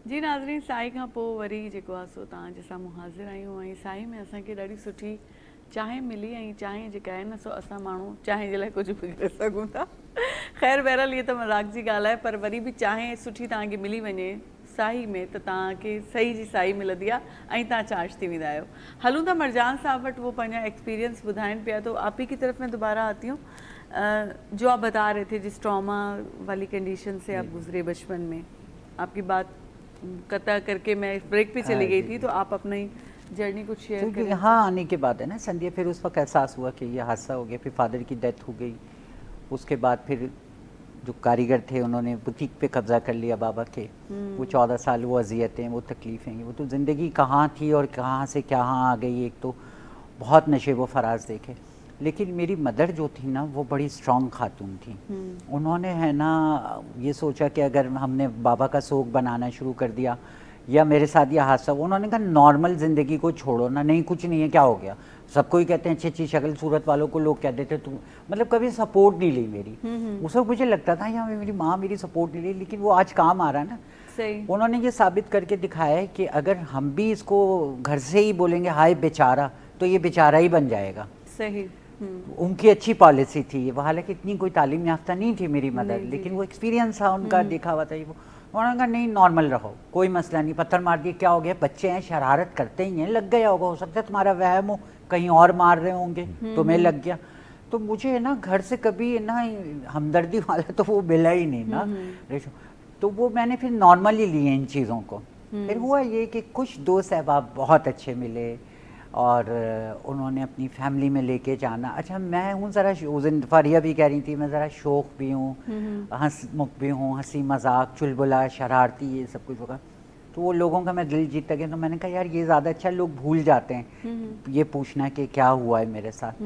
जी नाज़रीन, साई खां पोइ वरी जेको आहे सो तव्हां जंहिंसां मुहाज़िर आहियूं ऐं साई में असांखे ॾाढी सुठी चांहि मिली ऐं चांहि जेका आहे न सो असां माण्हू चांहि जे लाइ कुझु बि करे सघूं था। ख़ैर बहरहाल इहे त मज़ाक जी ॻाल्हि आहे, पर वरी बि चांहि सुठी तव्हांखे मिली वञे साई में त तव्हांखे सही जी साई मिलंदी आहे ऐं तव्हां चार्ज थी वेंदा आहियो। हलूं था मरजान साहब वटि, वो पंहिंजा एक्सपीरियंस ॿुधाइनि पिया। तो आप ही की तरफ में दोबारा आती हूँ। जो आप बता रहे थे जिस ट्रॉमा वाली कंडीशन से आप गुजरे बचपन में, आपकी बात कता करके मैं ब्रेक पे चली गई थी, तो आप अपनी जर्नी कुछ शेयर क्योंकि करें। यहाँ आने के बाद है ना संध्या, फिर उस वक्त एहसास हुआ कि ये हादसा हो गया। फिर फादर की डेथ हो गई। उसके बाद फिर जो कारीगर थे उन्होंने बुटीक पे कब्जा कर लिया बाबा के। वो 14 साल वो अजियतें, वो तकलीफ़ें, वो तो ज़िंदगी कहाँ थी और कहाँ से कहाँ आ गई। एक तो बहुत नशे व फराज देखे, लेकिन मेरी मदर जो थी ना वो बड़ी स्ट्रॉन्ग खातून थी। उन्होंने है ना ये सोचा कि अगर हमने बाबा का सोग बनाना शुरू कर दिया या मेरे साथ ये हादसा, उन्होंने कहा नॉर्मल ज़िंदगी को छोड़ो ना, नहीं कुछ नहीं है, क्या हो गया। सबको ही कहते हैं अच्छी अच्छी शक्ल सूरत वालों को लोग कह देते तुम, मतलब कभी सपोर्ट नहीं ली मेरी। उस वक्त मुझे लगता था यहाँ मेरी माँ मेरी सपोर्ट नहीं ली, लेकिन वो आज काम आ रहा है ना। सही। उन्होंने ये साबित करके दिखाया है कि अगर हम भी इसको घर से ही बोलेंगे हाय बेचारा, तो ये बेचारा ही बन जाएगा। सही। उनकी अच्छी पॉलिसी थी वो, हालांकि इतनी कोई तालीम याफ्ता नहीं थी मेरी मदर, लेकिन वो एक्सपीरियंस था उनका, देखा हुआ था वो। उन्होंने कहा नहीं नॉर्मल रहो, कोई मसला नहीं, पत्थर मार दिए क्या हो गया, बच्चे हैं शरारत करते ही हैं, लग गया होगा, हो सकता है तुम्हारा वहम हो, कहीं और मार रहे होंगे तुम्हें लग गया। तो मुझे ना घर से कभी ना हमदर्दी वाला तो वो मिला ही नहीं ना रेशो। तो वो मैंने फिर नॉर्मली लिए इन चीज़ों को। फिर हुआ ये कि कुछ दोस्त अहबाब बहुत अच्छे मिले और उन्होंने अपनी फैमिली में लेके जाना। अच्छा मैं हूँ ज़रा, उस दिन फारिया भी कह रही थी मैं ज़रा शौक भी हूँ, हंसमुख भी हूँ, हंसी मजाक चुलबुला शरारती ये सब कुछ होगा। तो वो लोगों का मैं दिल जीत गया। तो मैंने कहा यार ये ज़्यादा अच्छा, लोग भूल जाते हैं ये पूछना कि क्या हुआ है मेरे साथ।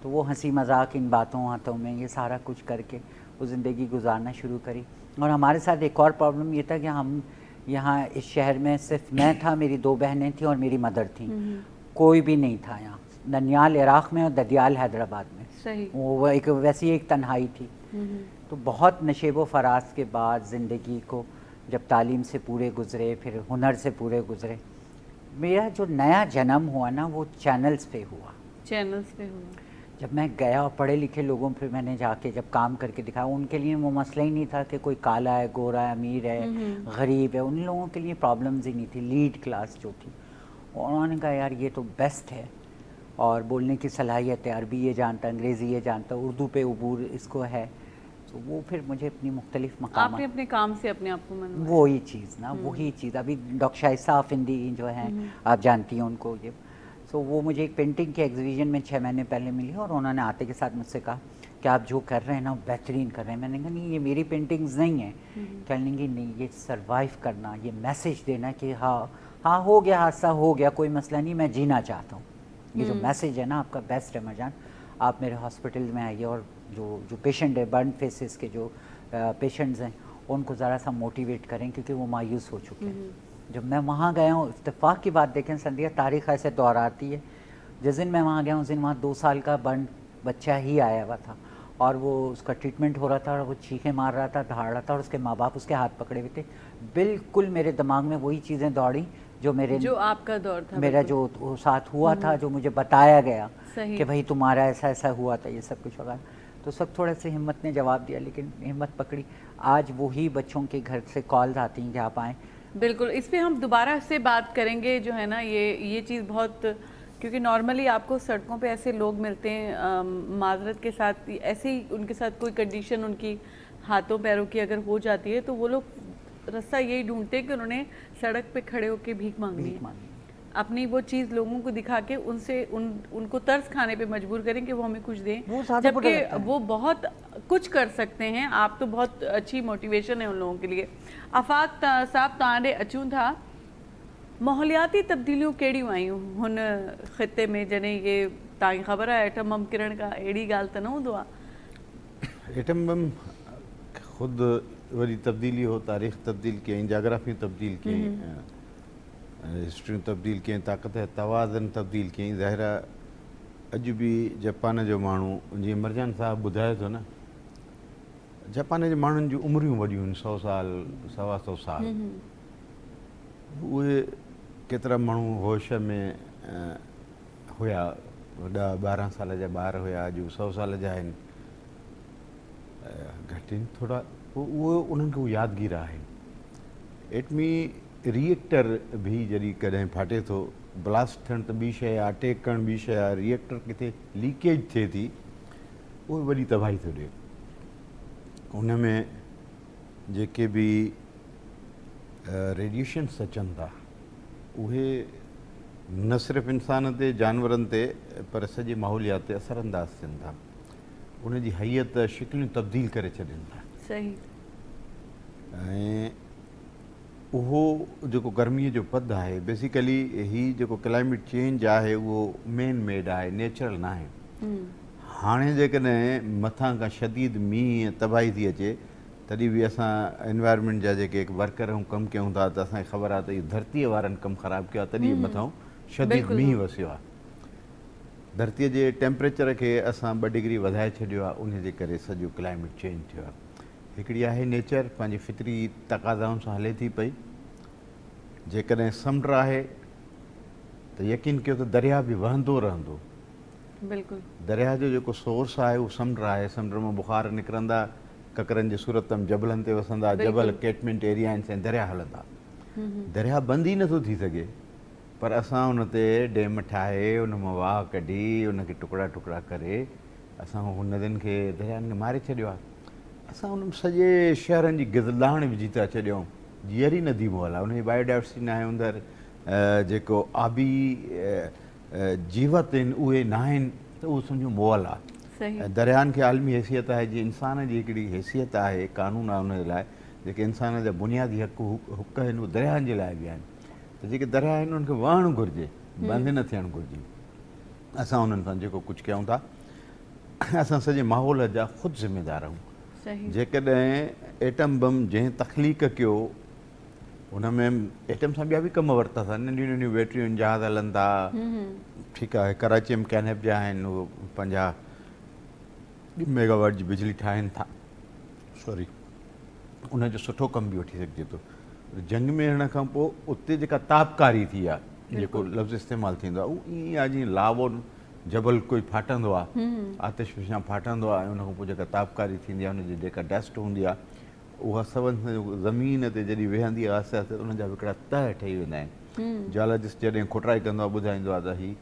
तो वो हंसी मजाक इन बातों बातों में ये सारा कुछ करके वो ज़िंदगी गुजारना शुरू करी। और हमारे साथ एक और प्रॉब्लम ये था कि हम यहाँ इस शहर में सिर्फ मैं था, मेरी 2 बहनें थी और मेरी मदर थी, कोई भी नहीं था यहाँ। ननियाल इराक़ में और ददियाल हैदराबाद में। सही। वो एक वैसी एक तन्हाई थी। तो बहुत नशे व फराज के बाद ज़िंदगी को जब तालीम से पूरे गुज़रे, फिर हुनर से पूरे गुज़रे, मेरा जो नया जन्म हुआ ना वो चैनल्स पे हुआ। चैनल्स पे हुआ। जब मैं गया और पढ़े लिखे लोगों पे मैंने जाके जब काम करके दिखाया, उनके लिए वो मसला ही नहीं था कि कोई काला है, गोरा है, अमीर है, गरीब है, उन लोगों के लिए प्रॉब्लम्स ही नहीं थी। लीड क्लास जो थी, उन्होंने कहा यार ये तो बेस्ट है और बोलने की सलाहियत है, अरबी ये जानता, अंग्रेज़ी ये जानता, उर्दू पे उबूर इसको है। तो वो फिर मुझे अपनी मुख्तलिफ मकाम, आपने अपने काम से अपने आप को मनवाया। वही चीज़ ना, वही चीज़। अभी डॉक्टर शाइस्ता अफिंदी जो हैं आप जानती हैं उनको, ये तो वो मुझे एक पेंटिंग के एग्जीबिशन में 6 महीने पहले मिली और उन्होंने आते के साथ मुझसे कहा कि आप जो कर रहे हैं ना बेहतरीन कर रहे हैं। मैंने कहा नहीं ये मेरी पेंटिंग्स नहीं है। कहने लगी नहीं ये सर्वाइव करना, ये मैसेज देना कि हाँ हाँ हो गया हादसा, हो गया कोई मसला नहीं, मैं जीना चाहता हूँ। ये जो मैसेज है ना आपका बेस्ट है मरजान, आप मेरे हॉस्पिटल में आइए और जो पेशेंट है, बर्न फेसेस के जो पेशेंट्स हैं उनको ज़रा सा मोटिवेट करें क्योंकि वो मायूस हो चुके हैं। जब मैं वहाँ गया हूँ, इत्तेफाक की बात देखें संध्या, तारीख़ ऐसे दोहराती है, जिस दिन मैं वहाँ गया उस दिन वहाँ 2 साल का बर्न बच्चा ही आया हुआ था और वो उसका ट्रीटमेंट हो रहा था और वो चीखें मार रहा था, दहाड़ रहा था और उसके माँ बाप उसके हाथ पकड़े हुए थे। बिल्कुल मेरे दिमाग में वही चीज़ें दौड़ी जो आपका दौर था, मेरा जो साथ हुआ था, जो मुझे बताया गया कि भाई तुम्हारा ऐसा ऐसा हुआ था, ये सब कुछ होगा। तो सब थोड़ा सा हिम्मत ने जवाब दिया, लेकिन हिम्मत पकड़ी। आज वही बच्चों के घर से कॉल्स आती हैं कि आप आएँ। बिल्कुल, इस पे हम दोबारा से बात करेंगे जो है ना, ये चीज़ बहुत, क्योंकि नॉर्मली आपको सड़कों पे ऐसे लोग मिलते हैं माजरत के साथ, ऐसे ही उनके साथ कोई कंडीशन उनकी हाथों पैरों की अगर हो जाती है तो वो लोग रास्ता यही ढूंढते हैं कि उन्होंने सड़क पे खड़े होकर भीख मांगनी है, अपनी वो चीज़ लोगों को दिखा के उनको तरस खाने पे मजबूर करें कि वो हमें कुछ दें, जबकि वो बहुत कुछ कर सकते हैं। आप तो बहुत अच्छी मोटिवेशन है उन लोगों के लिए। आफाक साहब तांडे अचूं था, माहौलियाती तब्दीलियों कहिड़ियूं आयूं हुन ख़िते में, जॾहिं ये तव्हांखे ख़बर आहे एटम बम किरण का अहिड़ी ॻाल्हि त न हूंदो आहे? एटम बम ख़ुदि वरी तब्दीली हो, तारीख़ तब्दील कयईं, जाग्राफी तब्दील कयईं, हिस्ट्रियूं तब्दील कयईं, ताक़त तवाज़न तब्दील कयईं। ज़ाहिर आहे अॼु बि जापान जो माण्हू, जीअं मरजान साहब ॿुधाए थो न, जापान जे माण्हुनि जूं उमिरियूं वॾियूं आहिनि, 100 साल 125 साल। उहे केतिरा माण्हू होश में हुया, वॾा 12 साल जा ॿार हुया, अॼु 100 साल जा आहिनि, घटि आहिनि थोरा, उहो उन्हनि खे उहो यादगीर आहे। एटमी रिएक्टर बि जॾहिं कॾहिं फाटे थो, ब्लास्ट थियणु त ॿी शइ आहे, अटैक करणु ॿी शइ आहे, रिएक्टर किथे लीकेज थिए थी, उहो वॾी तबाही थो ॾिए। उन में जेके बि रेडिएशन्स अचनि था उहे न सिर्फ़ु इंसान ते, जानवरनि ते, पर सॼे माहौलियात ते असरअंदाज़ थियनि था, उन जी हैत शिकिलियूं तब्दील करे छॾनि था। सही। ऐं उहो जेको गर्मीअ जो पद आहे, बेसिकली हीउ जेको क्लाइमेट चेंज आहे उहो मेन मेड आहे, नेचुरल न आहे। हाणे जेकॾहिं मथां खां शदीद मींहुं तबाही थी अचे, तॾहिं बि असां एनवायरमेंट जा जेके वर्कर ऐं कमु कयूं था, त असांखे ख़बर आहे त इहो धरतीअ वारनि कमु ख़राबु कयो आहे, तॾहिं मथां शदीद मींहुं वसियो आहे। धरतीअ जे टेम्परेचर खे असां 2 डिग्री वधाए छॾियो आहे, उन जे करे सॼो क्लाइमेट चेंज थियो आहे। हिकिड़ी आहे नेचर, पंहिंजी फितरी तक़ाज़ाउनि सां हले थी पई। जेकॾहिं समुंड आहे त यकीन कयो त दरिया बि वहंदो रहंदो। बिल्कुलु। दरिया जो जेको सोर्स आहे उहो समुंड आहे, समुंड मां बुखार निकिरंदा, ककरनि जे सूरत में जबलनि ते वसंदा, जबल कैटमेंट एरिया आहिनि, ऐं दरिया हलंदा। दरिया बंदि ई नथो थी सघे, पर असां उन ते डेम ठाहे, उन मां वाह कढी, उनखे टुकड़ा टुकड़ा करे असां उन नदियुनि खे, दरियानि खे मारे छॾियो आहे। असां उन सॼे शहरनि जी गिज़लाण विझी था छॾियूं। जीअरी नदी मोहल आहे, उनजी बायोडाइवर्सिटी न आहे, अंदरि जेको आबी जीवत आहिनि उहे न आहिनि, त उहो सम्झो मोहल आहे। ऐं दरियानि खे आलमी हैसियत आहे, जीअं इंसान जी हिकिड़ी हैसियत आहे, कानून आहे उन जे लाइ, जेके इंसान जा बुनियादी हुक़ आहिनि उहे दरियानि जे लाइ बि आहिनि। त जेके दरिया आहिनि उन्हनि खे वहणु घुरिजे, बंदि न थियणु घुरिजे। असां उन्हनि सां जेको कुझु कयूं था, असां सॼे माहौल जा ख़ुदि ज़िम्मेदार आहियूं। जेकॾहिं एटम बम जंहिं तख़लीक़ कयो, हुन में एटम सां ॿिया बि कम वरिता था, नंढियूं नंढियूं बैटरियूं आहिनि, जहाज़ हलनि था, ठीकु आहे। कराची में कैनप जा आहिनि, उहो 50 मेगावाट जी बिजली ठाहिनि था, सॉरी, उनजो सुठो कमु बि वठी सघिजे थो। जंग में हिन खां पोइ उते जेका तापकारी थी आहे, जेको लफ़्ज़ इस्तेमालु थींदो आहे, उहो ईअं आहे जीअं लावो जबल कोई फाटंदो आहे, आतिशफ़शां फाटंदो आहे, ऐं उनखां पोइ जेका तापकारी थींदी आहे, उनजी जेका डस्ट हूंदी आहे, उहा सभु ज़मीन ते जॾहिं वेहंदी आहे, आहिस्ते आहिस्ते उनजा हिकिड़ा तह ठही वेंदा आहिनि। जियोलॉजिस्ट जॾहिं खुटाई कंदो आहे, ॿुधाईंदो आहे त हीउ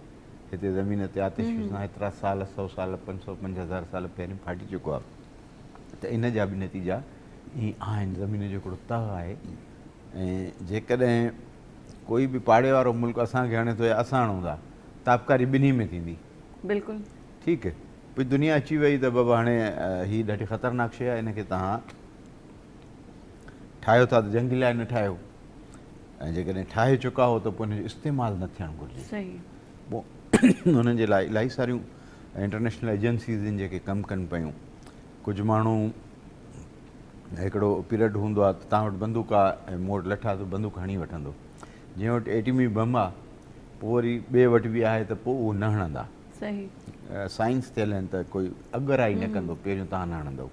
हिते ज़मीन ते आतिशफ़शां हेतिरा साल, 100 साल, 550,000 साल पहिरीं फाटी चुको आहे। त इन जा बि नतीजा ईअं आहिनि। ज़मीन जो हिकिड़ो तह आहे, ऐं जेकॾहिं कोई बि पाड़े वारो मुल्क असांखे हणे थो या असां हणूं था, तापकारी ॿिन्ही में थींदी। बिल्कुलु ठीकु आहे। पोइ दुनिया अची वई त बाबा हाणे हीअ ॾाढी ख़तरनाक शइ आहे, हिनखे तव्हां ठाहियो था त जंग लाइ न ठाहियो, ऐं जेकॾहिं ठाहे चुका हो त पोइ हिनजो इस्तेमालु न थियणु घुरिजे। पोइ हुननि जे लाइ इलाही सारियूं इंटरनेशनल एजेंसीज़ आहिनि जेके कमु कनि पियूं। कुझु माण्हू, हिकिड़ो पीरियड हूंदो आहे त तव्हां वटि बंदूक आहे ऐं मूं वटि लठ आहे त बंदूक हणी वठंदो। जंहिं वटि एटमी बम आहे, पोइ वरी ॿिए वटि बि आहे त पोइ उहो न हणंदा। साइंस थियल आहिनि त कोई अगराई न कंदो, पहिरियों तव्हां न हणंदव।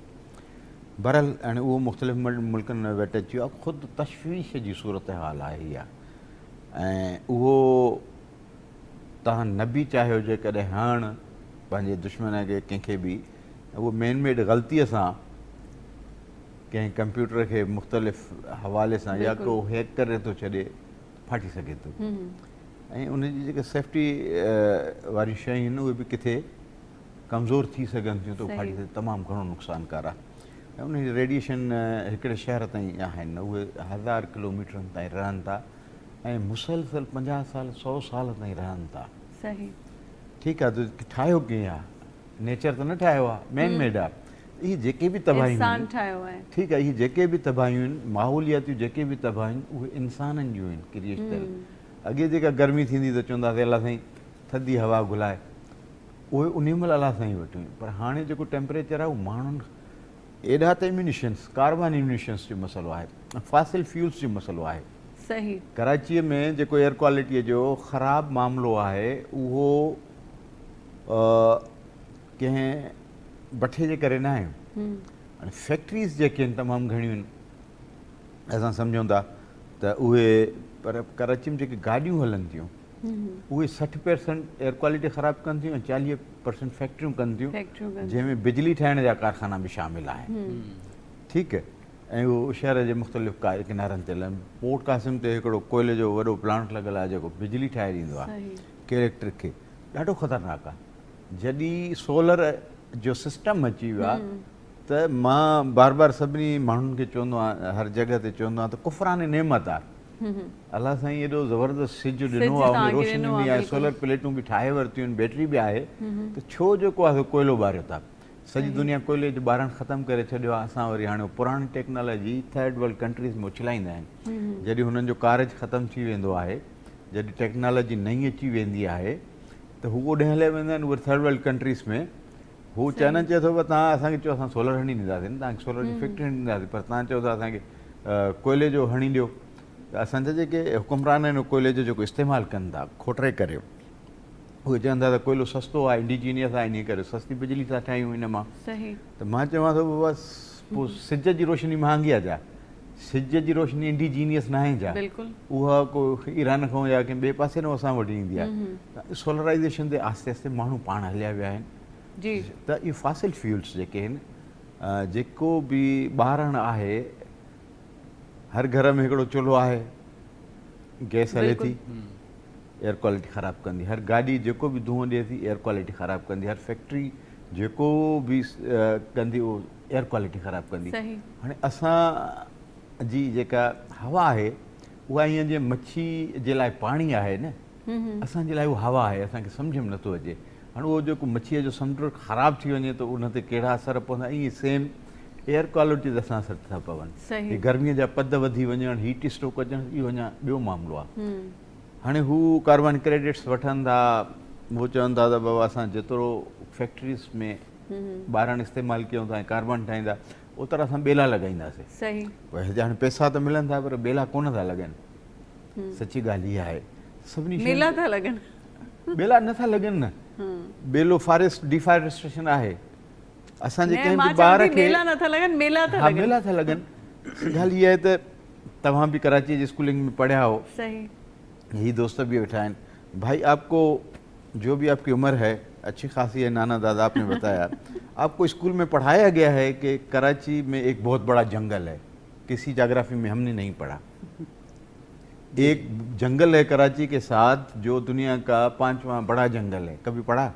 बहरहाल हाणे उहो मुख़्तलिफ़ मुल्कनि में वेट अची वियो आहे। ख़ुदि तशवीश जी सूरत हाल आहे इहा, ऐं उहो तव्हां न बि चाहियो जेकॾहिं हणणु पंहिंजे दुश्मन खे, कंहिंखे बि, उहो मेन मेड ग़लतीअ सां कंहिं कंप्यूटर खे मुख़्तलिफ़ हवाले सां या को हैक करे थो छॾे, फाटी सघे थो। ऐं उनजी जेके सेफ्टी वारियूं शयूं आहिनि उहे बि किथे कमज़ोर थी सघनि थियूं, त फाटी सघे, तमामु घणो नुक़सानकार आहे। ऐं उनजी रेडिएशन हिकिड़े शहर ताईं आहिनि, उहे 1000 किलोमीटरनि ताईं रहनि था, ऐं मुसलसल 50 साल 100 साल ताईं रहनि था। ठीकु आहे, त ठाहियो कीअं आहे? नेचर त न ठाहियो आहे, मैन मेड आहे। इहे जेके बि तबाहियूं आहिनि, ठीकु आहे, इहे जेके बि तबाहियूं आहिनि, माहौलियातियूं जेके बि तबाहियूं आहिनि, उहे इंसाननि जूं आहिनि, क्रिएट थियल। अॻे जेका गर्मी थींदी त चवंदासीं अलाह साईं थधी हवा घुलाए, उहे उन महिल अलाह साईं वटि हुयूं। पर हाणे जेको टेम्परेचर आहे उहो माण्हुनि एॾा त इम्यूनिशन्स, कार्बन इम्यूनिशन्स जो मसइलो आहे, फासिल फ्यूल्स जो मसइलो आहे। कराचीअ में जेको एयर क्वालिटीअ जो ख़राबु मामिलो आहे, उहो कंहिं भठे जे करे न आहे। हाणे फैक्ट्रीज़ जेके आहिनि तमामु घणियूं आहिनि। असां सम्झूं था त उहे पर कराची में जेके गाॾियूं हलनि थियूं उहे 60% एयर क्वालिटी ख़राबु कनि थियूं ऐं 40% फैक्ट्रियूं कनि थियूं जंहिंमें बिजली ठाहिण जा कारखाना बि शामिल आहिनि। ठीकु आहे, ऐं उहो शहर जे मुख़्तलिफ़ किनारनि ते लॻनि। पोर्ट कासिम ते हिकिड़ो कोयले जो वॾो प्लांट लॻल आहे जेको बिजली ठाहे ॾींदो आहे के इलेक्ट्रिक खे, ॾाढो ख़तरनाक आहे। जॾहिं सोलर जो सिस्टम अची वियो आहे त मां बार बार सभिनी माण्हुनि खे चवंदो आहियां, हर जॻह ते चवंदो आहियां त कुफ़रानी नेमत आहे। अलाह साईं एॾो ज़बरदस्त सिज ॾिनो आहे, उन रोशनी बि आहे, सोलर प्लेटूं बि ठाहे वरितियूं आहिनि, बैटरी बि आहे, त छो जेको आहे कोयलो ॿारियो था? सॼी दुनिया कोयले जो ॿारण ख़तमु करे छॾियो आहे। असां वरी हाणे पुराणी टेक्नोलॉजी थर्ड वर्ल्ड कंट्रीज़ में उछलाईंदा आहिनि। जॾहिं हुननि जो कारज ख़तमु थी वेंदो आहे, जॾहिं टेक्नोलॉजी नई अची वेंदी आहे त हू ओॾे हलिया वेंदा आहिनि उहे थर्ड वर्ल्ड कंट्रीज़ में। हू चए थो तव्हां असांखे चयो असां सोलर हणी ॾींदासीं, तव्हांखे सोलर जी फैक्ट्री हणी ॾींदासीं, पर तव्हां चओ था असांखे कोयले जो हणी ॾियो। त असांजा जेके हुकुमरान आहिनि कोयले जो जेको इस्तेमालु कनि था खोटरे करे, उहे चवनि था त कोयलो सस्तो आहे, इंडिजीनियस आहे, इन करे सस्ती बिजली था ठाहियूं इन मां। त मां चवां थो बसि पोइ सिज जी रोशनी महांगी आहे छा? सिज जी रोशनी इंडिजीनियस न आहे छा? उहा को ईरान खां या कंहिं ॿिए पासे खां असां वटि ईंदी आहे। सोलराइज़ेशन ते आस्ते आस्ते माण्हू पाण हलिया विया आहिनि। त इहे फासिल फ्यूल्स जेके आहिनि, जेको बि ॿारण आहे, हर घर में हिकिड़ो चुल्हो आहे, गैस हले थी, एयर क्वालिटी ख़राबु कंदी। हर गाॾी जेको बि धुओं ॾिए थी एयर क्वालिटी ख़राबु कंदी। हर फैक्ट्री जेको बि कंदी उहो एयर क्वालिटी ख़राबु कंदी। हाणे असां जी जेका हवा आहे उहा ईअं जीअं मच्छी जे लाइ पाणी आहे न, असांजे लाइ उहा हवा आहे, असांखे सम्झ में नथो अचे। हाणे उहो जेको मच्छीअ जो समुंड ख़राबु थी वञे त उन ते कहिड़ा असर पवंदा, ईअं सेम एयर क्वालिटी ते असां असर था पवनि। गर्मीअ जा पद वधी वञणु, हीट स्ट्रोक अचणु, इहो अञा ॿियो मामिलो आहे। हाणे हू कार्बन क्रेडिट्स वठनि था, उहो चवनि था त बाबा असां जेतिरो फैक्ट्रीज़ में ॿारण इस्तेमालु कयूं था ऐं कार्बन ठाहींदा, ओतिरा असां ॿेला लॻाईंदासीं। हाणे पैसा त मिलनि था पर ॿेला कोन था लॻनि। सची ॻाल्हि इहा आहे, सभिनी ॿेला नथा लॻनि न। ॿेलो फॉरेस्ट डिफॉरेस्टेशन आहे। असांजे कंहिं बि ॿार खे मेला था लॻनि। ॻाल्हि इहा आहे त तव्हां बि कराची जी स्कूलिंग में पढ़िया हो, यही दोस्त भी बैठा हैं भाई, आपको जो भी आपकी उम्र है अच्छी खासी है, नाना दादा आपने बताया, आपको स्कूल में पढ़ाया गया है कि कराची में एक बहुत बड़ा जंगल है। किसी जोग्राफी में हमने नहीं पढ़ा। एक जंगल है कराची के साथ जो दुनिया का 5वां बड़ा जंगल है। कभी पढ़ा?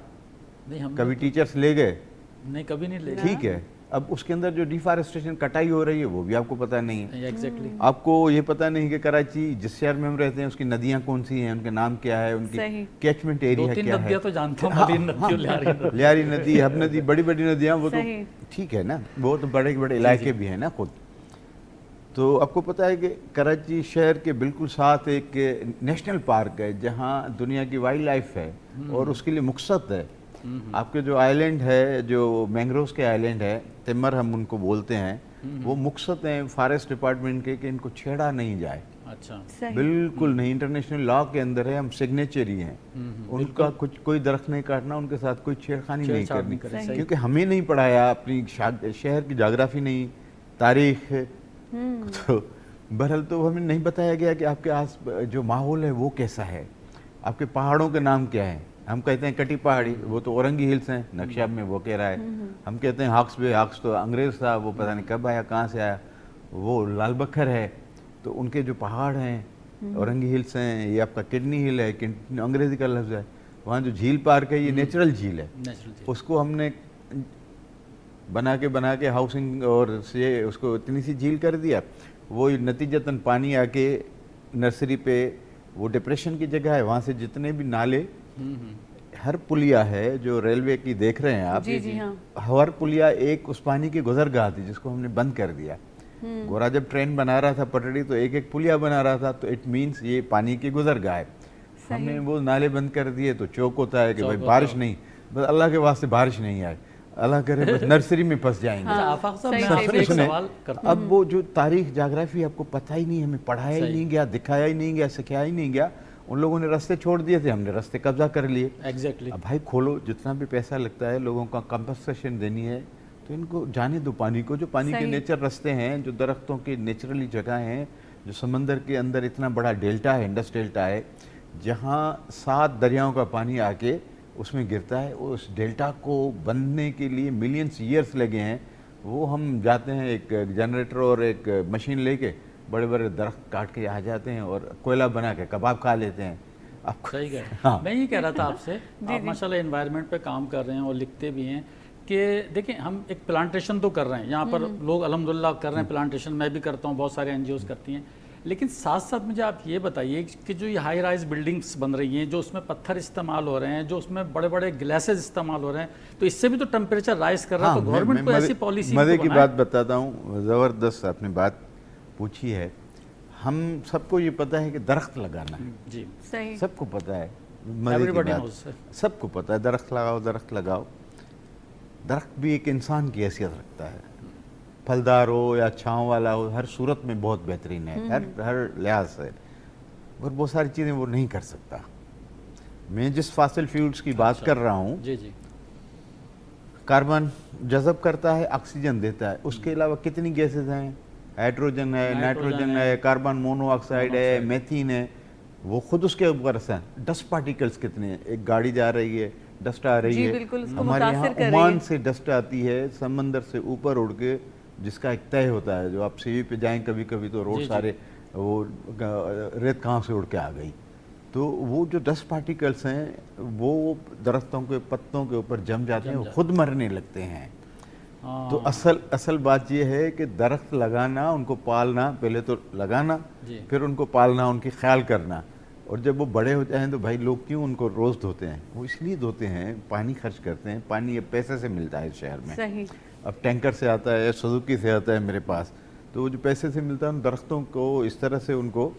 नहीं, कभी टीचर्स ले गए? नहीं, कभी नहीं ले। ठीक है, अब उसके अंदर जो डिफॉरेस्टेशन कटाई हो रही है वो भी आपको पता नहीं है। एग्जैक्टली। आपको ये पता नहीं कि कराची जिस शहर में हम रहते हैं उसकी नदियां कौन सी हैं, उनके नाम क्या है, उनकी कैचमेंट एरिया क्या है। नदियां तो जानता हूं, लियारी नदी, हब नदी, बड़ी बड़ी नदियां, वो तो ठीक है ना, बहुत बड़े बड़े इलाके भी हैं ना खुद। तो आपको पता है कि कराची शहर के बिल्कुल साथ एक नेशनल पार्क है जहाँ दुनिया की वाइल्ड लाइफ है और उसके लिए मुख्सत है। आपके जो आइलैंड है, जो मैंग्रोव्स के आइलैंड है, तिमर हम उनको बोलते हैं, वो मुख्सत हैं फॉरेस्ट डिपार्टमेंट के कि इनको छेड़ा नहीं जाए। अच्छा, बिल्कुल नहीं, इंटरनेशनल लॉ के अंदर है, हम सिग्नेचरी हैं। उनका कुछ कोई दरख्त नहीं काटना, उनके साथ कोई छेड़खानी नहीं करनी, क्योंकि हमें नहीं पढ़ाया, अपनी शहर की जोग्राफी नहीं, तारीख, तो बहरहाल तो हमें नहीं बताया गया कि आपके आस जो माहौल है वो कैसा है, आपके पहाड़ों के नाम क्या है। हम कहते हैं कटी पहाड़ी, वो तो औरंगी हिल्स हैं, नक्शा में वो कह रहा है। हम कहते हैं हॉक्स बे, हॉक्स तो अंग्रेज़ था, वो पता नहीं कब आया, कहाँ से आया। वो लाल बखर है, तो उनके जो पहाड़ हैं औरंगी हिल्स हैं, ये आपका किडनी हिल है, अंग्रेज़ी का लफ्ज़ है। वहाँ जो झील पार्क है ये नेचुरल झील है, उसको हमने बना के हाउसिंग और से उसको इतनी सी झील कर दिया, वो नतीजतन पानी आके नर्सरी पे वो डिप्रेशन की जगह है, वहाँ से जितने भी नाले, हर पुलिया है जो रेलवे की देख रहे हैं आप, जी हाँ। हर पुलिया एक उस पानी की गुजरगाह थी जिसको हमने बंद कर दिया। गोरा जब ट्रेन बना रहा था पटड़ी तो एक एक पुलिया बना रहा था, तो इट मीन्स ये पानी की गुजरगाह है। हमने वो नाले बंद कर दिए तो चौक होता है कि भाई बारिश नहीं, बस अल्लाह के वास्ते बारिश नहीं आए, अल्लाह करे बस नर्सरी में फंस जाएंगे। अब वो जो तारीख जोग्राफी आपको पता ही नहीं, हमें पढ़ाया ही नहीं गया, दिखाया ही नहीं गया, सिखाया ही नहीं गया। उन लोगों ने रास्ते छोड़ दिए थे, हमने रास्ते कब्जा कर लिए। एग्जैक्टली। अब भाई खोलो, जितना भी पैसा लगता है लोगों का कंपनसेशन देनी है, तो इनको जाने दो पानी को, जो पानी के नेचर रास्ते हैं, जो दरख्तों के नेचुरली जगह हैं, जो समंदर के अंदर इतना बड़ा डेल्टा है, इंडस डेल्टा है, जहाँ 7 दरियाओं का पानी आके उसमें गिरता है। उस डेल्टा को बनने के लिए मिलियंस ईयर्स लगे हैं। वो हम जाते हैं एक जनरेटर और एक मशीन लेके, बड़े बड़े दरख्त काट के आ जाते हैं और कोयला बना के कबाब खा लेते हैं। आपको सही कह रहे हैं। हाँ। मैं ये कह रहा था आपसे, आप माशाल्लाह एनवायरनमेंट पे काम कर रहे हैं और लिखते भी हैं कि देखिए हम एक प्लांटेशन तो कर रहे हैं यहाँ पर, लोग अल्हम्दुलिल्लाह कर रहे हैं प्लांटेशन, मैं भी करता हूँ, बहुत सारे एनजीओज करती हैं, लेकिन साथ साथ मुझे आप ये बताइए कि जो ये हाई राइज बिल्डिंग्स बन रही हैं, जो उसमें पत्थर इस्तेमाल हो रहे हैं, जो उसमें बड़े बड़े ग्लासेस इस्तेमाल हो रहे हैं, तो इससे भी तो टेम्परेचर राइज कर रहा है। तो गवर्नमेंट को ऐसी पॉलिसी मज़े की बात बताता हूँ, ज़बरदस्त आपने बात पूछी है। हम सबको ये पता है कि दरख्त लगाना है, जी सही, सबको पता है, मज़े की Everybody बात, knows, sir. सबको पता है, दरख्त लगाओ दरख्त लगाओ। दरख्त भी एक इंसान की हैसियत रखता है, फलदार हो या छाँव वाला हो, हर सूरत में बहुत बेहतरीन है, हर लिहाज से, और बहुत सारी चीज़ें वो नहीं कर सकता। मैं जिस फासिल फ्यूल्स की बात कर रहा हूँ, जी जी, कार्बन जज़ब करता है, ऑक्सीजन देता है, उसके अलावा कितनी गैसेस हैं, हाइड्रोजन है, नाइट्रोजन है, कार्बन मोनोऑक्साइड है, मेथीन है, वो खुद उसके ऊपर से डस्ट पार्टिकल्स कितने हैं। एक गाड़ी जा रही है, डस्ट आ रही जी, है, बिल्कुल, उसको हमारे यहाँ मुतासिर कर रही ओमान है। से डस्ट आती है, समंदर से ऊपर उड़ के, जिसका एक तय होता है, जो आप सीवी पे जाएं कभी कभी तो रोड जी, जी। सारे वो रेत कहाँ से उड़ के आ गई। तो वो जो डस्ट पार्टिकल्स हैं वो दरख्तों के पत्तों के ऊपर जम जाते हैं, वो खुद मरने लगते हैं। हाँ, तो असल बात ये है कि दरख्त लगाना, उनको पालना, पहले तो लगाना, जी। फिर उनको पालना, उनकी ख्याल करना, और जब वो बड़े हो जाएं तो भाई लोग क्यों उनको रोज़ धोते हैं? वो इसलिए धोते हैं, पानी खर्च करते हैं, पानी अब पैसे से मिलता है इस शहर में, सही, अब टैंकर से आता है, सुजुकी से आता है मेरे पास, तो वो जो पैसे से मिलता है उन दरख्तों को इस तरह से उनको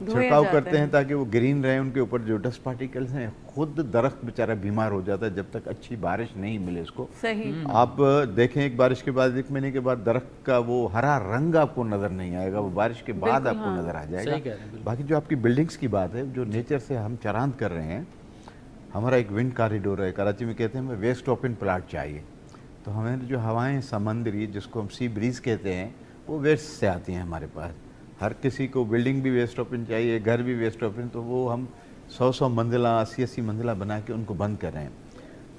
धोया छिड़काव जाता करते है। हैं ताकि वो ग्रीन रहे, उनके ऊपर जो डस्ट पार्टिकल्स हैं। खुद दरख्त बेचारा बीमार हो जाता है जब तक अच्छी बारिश नहीं मिले उसको। सही, आप देखें, एक बारिश के बाद, 1 महीने के बाद दरख्त का वो हरा रंग आपको नज़र नहीं आएगा, वो बारिश के बाद बिल्कुल, आपको हाँ। नज़र आ सही कह जाएगा। रहे हैं, बिल्कुल। बाकी जो आपकी बिल्डिंग्स की बात है, जो नेचर से हम चरांत कर रहे हैं, हमारा एक विंड कॉरिडोर है कराची में, कहते हैं हमें वेस्ट ऑफ इन प्लाट चाहिए। तो हमें जो हवाएं समंदरी, जिसको हम सी ब्रीज कहते हैं, वो वेस्ट से आती हैं हमारे पास। हर किसी को बिल्डिंग भी वेस्ट ऑफ इन चाहिए, घर भी वेस्ट ऑफ इन, तो वो हम 100-100 मंजिला, 80-80 मंजिला बना के उनको बंद कर रहे हैं।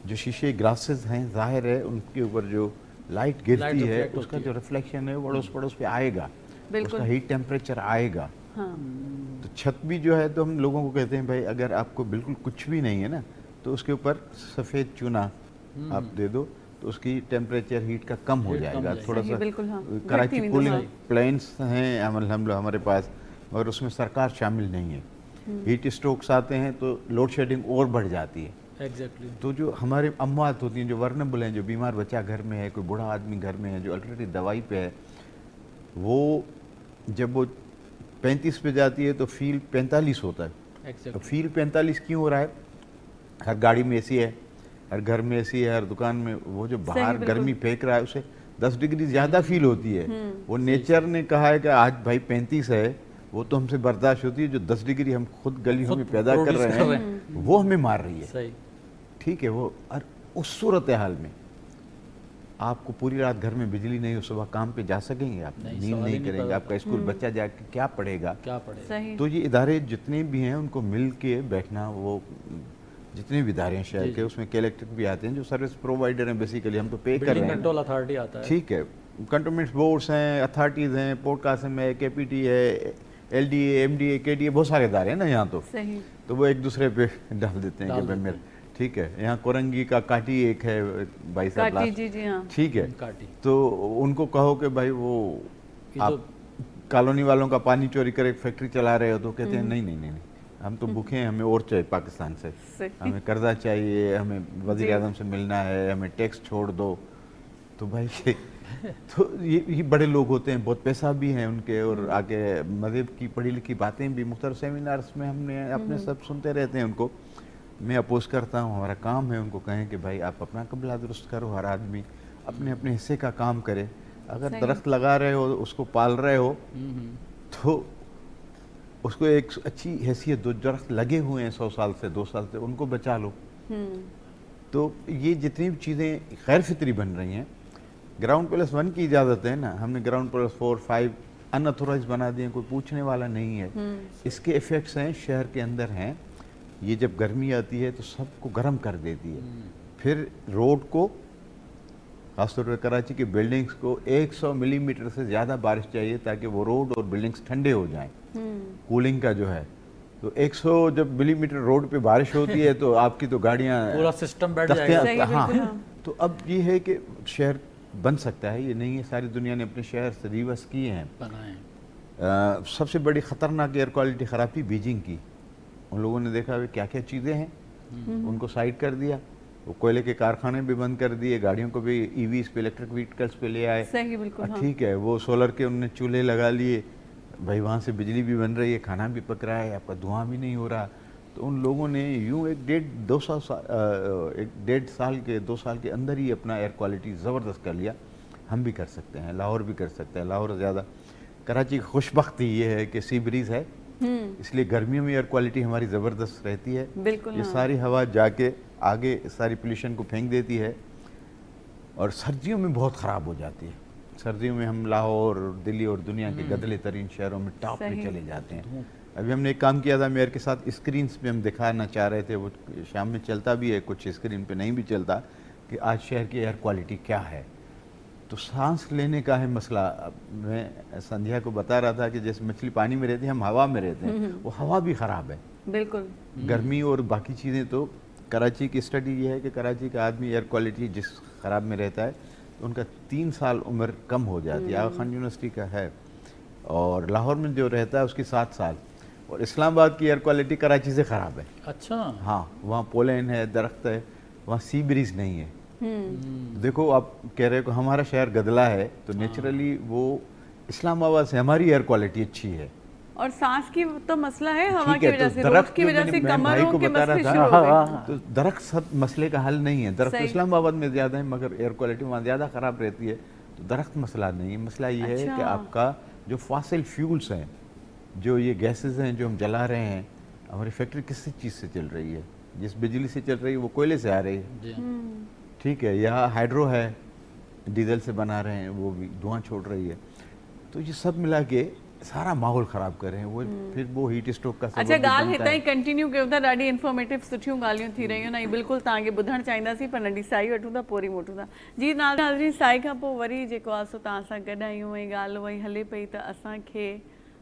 जो शीशे ग्लासेस हैं, जाहिर है उनके ऊपर जो लाइट गिरती है, रिफ्लेक्ट उसका होती जो रिफ्लेक्शन है वो अड़ोस पड़ोस पे आएगा, बिल्कुल। उसका हीट टेम्परेचर आएगा। हाँ, तो छत भी जो है, तो हम लोगों को कहते हैं भाई अगर आपको बिल्कुल कुछ भी नहीं है ना, तो उसके ऊपर सफ़ेद चूना आप दे दो, तो उसकी टेम्परेचर हीट का कम हो हीट कम हो जाएगा जाएगी। थोड़ा सही, सा। बिल्कुल, हाँ। घटती कराची हुई कूलिंग नज़र। प्लान्स हैं हम लोग हमारे पास, और उसमें सरकार शामिल नहीं है। हीट स्ट्रोक्स आते हैं तो लोड शेडिंग और बढ़ जाती है। एग्जैक्टली, तो जो हमारे अमवात होती हैं, जो वर्नेबल हैं, जो बीमार बच्चा घर में है, कोई बूढ़ा आदमी घर में है जो ऑलरेडी दवाई पे है, वो जब वो 35 पे जाती है तो फील 45 होता है। अब एग्जैक्टली, फील 45 क्यों हो रहा है? हर गाड़ी में एसी है, हर घर में एसी है, हर दुकान में, वो जो बाहर बिल्कुल। गर्मी फेंक रहा है उसे 10 डिग्री ज़्यादा फील होती है। वो नेचर ने कहा है कि आज भाई 35 है, वो तो हमसे बर्दाश्त होती है, जो 10 डिग्री हम खुद गलियों में पैदा कर produce रहे हैं वो हमें मार रही है। सही, ठीक है वो, और उस सूरत हाल में आपको पूरी रात घर में बिजली नहीं हो, सुबह काम पे जा सकेंगे आप? नहीं, नींद सवाल ही नहीं नहीं करेंगे, पैदा आपका स्कूल बच्चा जाके क्या पढ़ेगा? क्या पड़ेगा? सही, तो ये इदारे जितने भी हैं उनको मिल के बैठना, वो जितने भी इदारे हैं शहर जी, के, उसमें के इलेक्ट्रिक भी आते हैं जो सर्विस प्रोवाइडर हैं, बेसिकली हम तो पे कर बिल्डिंग रहे हैं। कंट्रोल अथॉरिटी आता है। ठीक है, कंटोनमेंट बोर्ड्स हैं, अथॉरिटीज़ हैं, पोर्ट कासिम है, KPT है, LDA, MDA, KDA, बहुत सारे इदारे हैं ना यहाँ तो। सही, तो वो एक दूसरे पे डाल देते हैं डाल कि भाई देते मेरे, ठीक है, यहाँ कोरंगी का काटी एक है भाई साहब काटी, लास्ट, जी जी, हाँ, ठीक है, काटी तो उनको कहो कि भाई वो कि आप जो कॉलोनी वालों का पानी चोरी करे फैक्ट्री चला रहे हो, तो कहते हैं नहीं नहीं नहीं नहीं, हम तो भूखे हैं, हमें और चाहिए पाकिस्तान से, सही, हमें कर्जा चाहिए, हमें वज़ीर जी। आज़म से मिलना है, हमें टैक्स छोड़ दो। तो भाई तो ये बड़े लोग होते हैं, बहुत पैसा भी है उनके, और आगे मज़हब की पढ़ी लिखी बातें भी मुख्तलिफ सेमिनार्स में हमने अपने सब सुनते रहते हैं उनको। मैं अपोज करता हूँ, हमारा काम है उनको कहें कि भाई आप अपना कबला दुरुस्त करो, हर आदमी अपने अपने हिस्से का काम करे। अगर सही। दरख्त लगा रहे हो, उसको पाल रहे हो, तो उसको एक अच्छी हैसियत दो। दरख्त लगे हुए हैं 100 साल से, 2 साल से, उनको बचा लो। तो ये जितनी भी चीज़ें गैर फितरी बन रही हैं, ग्राउंड प्लस 1 की इजाज़त है ना, हमने ग्राउंड प्लस 4, 5 अनऑथोराइज बना दिए, कोई पूछने वाला नहीं है। इसके इफ़ेक्ट्स हैं शहर के अंदर हैं। ये जब गर्मी आती है तो सबको गर्म कर देती है। फिर रोड को, खासतौर पर कराची की बिल्डिंग्स को 100 मिलीमीटर से ज़्यादा बारिश चाहिए ताकि वो रोड और बिल्डिंग्स ठंडे हो जाएं। कूलिंग का जो है तो 100 जब मिलीमीटर रोड पे बारिश होती है तो आपकी तो गाड़ियाँ पूरा सिस्टम बैठ तख्तियाँ- जाएगा। सही, हाँ, बिल्कुल, हाँ। तो अब ये है कि शहर बन सकता है, ये नहीं है सारी दुनिया ने अपने शहर से रिवर्स किए हैं। बनाए। सबसे बड़ी ख़तरनाक एयर क्वालिटी ख़राबी बीजिंग की। उन लोगों ने देखा भी क्या क्या चीज़ें हैं, उनको साइड कर दिया। वो कोयले के कारखाने भी बंद कर दिए, गाड़ियों को भी ईवीज पे, इलेक्ट्रिक व्हीकल्स पे ले आए। सही, बिल्कुल, हाँ। ठीक है, वो सोलर के उनने चूल्हे लगा लिए, भाई वहाँ से बिजली भी बन रही है, खाना भी पक रहा है, आपका धुआं भी नहीं हो रहा। तो उन लोगों ने यूँ एक 2 साल के अंदर ही अपना एयर क्वालिटी ज़बरदस्त कर लिया। हम भी कर सकते हैं, लाहौर भी कर सकते हैं। लाहौर ज़्यादा, कराची की खुशबख्ती ये है कि सी ब्रीज़ है, इसलिए गर्मियों में एयर क्वालिटी हमारी ज़बरदस्त रहती है। बिल्कुल, ये हाँ। सारी हवा जाके आगे सारी पोल्यूशन को फेंक देती है और सर्दियों में बहुत ख़राब हो जाती है। सर्दियों में हम लाहौर, दिल्ली और दुनिया के गदले तरीन शहरों में टॉप पे सही। चले जाते हैं। अभी हमने एक काम किया था मेयर के साथ, स्क्रीन्स पे हम दिखाना चाह रहे थे, वो शाम में चलता भी है, कुछ स्क्रीन पे नहीं भी चलता, कि आज शहर की एयर क्वालिटी क्या है। तो सांस लेने का है मसला। अब मैं संध्या को बता रहा था कि जैसे मछली पानी में रहती है, हम हवा में रहते हैं, वो हवा भी ख़राब है। बिल्कुल, गर्मी और बाकी चीज़ें। तो कराची की स्टडी ये है कि कराची का आदमी एयर क्वालिटी जिस ख़राब में रहता है तो उनका 3 साल उम्र कम हो जाती है। आगा खान यूनिवर्सिटी का है, और लाहौर में जो रहता है उसकी 7 साल। और इस्लामाबाद की एयर क्वालिटी कराची से ख़राब है। अच्छा। हाँ, वहाँ पोलन है, दरख्त है, वहाँ सी ब्रीज नहीं है। देखो, आप कह रहे हो कि हमारा शहर गदला है, तो नेचुरली वो इस्लामाबाद से हमारी एयर क्वालिटी अच्छी है। और सांस की तो मसला है हवा ठीक की है, वजह तो से, दरख्त रोड की जो वजह से मैं कमरों भाई को के बता रहा मसले था, शुरू हो गए। तो दरख्त सब मसले का हल नहीं है। दरख्त सही। इस्लामाबाद में ज़्यादा है, मगर एयर क्वालिटी वहाँ ज़्यादा ख़राब रहती है। तो दरख्त मसला नहीं है, मसला ये है अच्छा। कि आपका जो फॉसिल फ्यूल्स हैं, जो ये गैसेस हैं जो हम जला रहे हैं, हमारी फैक्ट्री किस चीज़ से चल रही है? जिस बिजली से चल रही है वो कोयले से आ रही है, जी। ठीक है, या हाइड्रो है, डीजल से बना रहे हैं, वो भी धुआं छोड़ रही है। तो ये सब मिला के सारा माहौल ख़राब कर रहे हैं। वो फिर वो हीट स्ट्रोक का सबब अच्छा, भी ॻाल्हि बनता हितां है। ई कंटिन्यू कयूं था। ॾाढी इंफॉर्मेटिव सुठियूं ॻाल्हियूं थी रहियूं आहिनि, ऐं बिल्कुलु तव्हांखे ॿुधणु चाहींदासीं, पर नंढी साई वठूं था, पोइ वरी मोटूं था। जी नाज़रीन, साई खां पोइ वरी जेको आहे सो तव्हां सां गॾु आहियूं, ऐं ॻाल्हि उहा ई हले पई त असांखे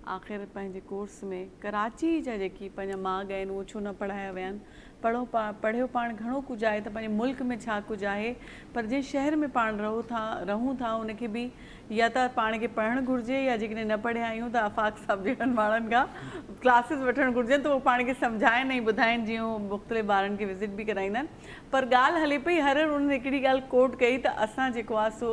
आख़िर पंहिंजे कोर्स में कराची जा जेकी पंहिंजा माॻ आहिनि उहो छो न पढ़ाया विया आहिनि। पढ़ियो पाण घणो कुझु आहे त पंहिंजे मुल्क में छा कुझु आहे, पर जंहिं शहर में पाण रहूं था उनखे बि या त पाण खे पढ़णु घुरिजे, या जेकॾहिं न पढ़िया आहियूं त आफ़ाक़ साहब जहिड़नि माण्हुनि खां क्लासिस वठणु घुरिजनि, त उहो पाण खे सम्झाइनि ऐं ॿुधाइनि, जीअं उहो मुख़्तलिफ़ ॿारनि खे विज़िट बि कराईंदा आहिनि। पर ॻाल्हि हले पई, हर उन्हनि हिकिड़ी ॻाल्हि कोट कई त असां जेको आहे सो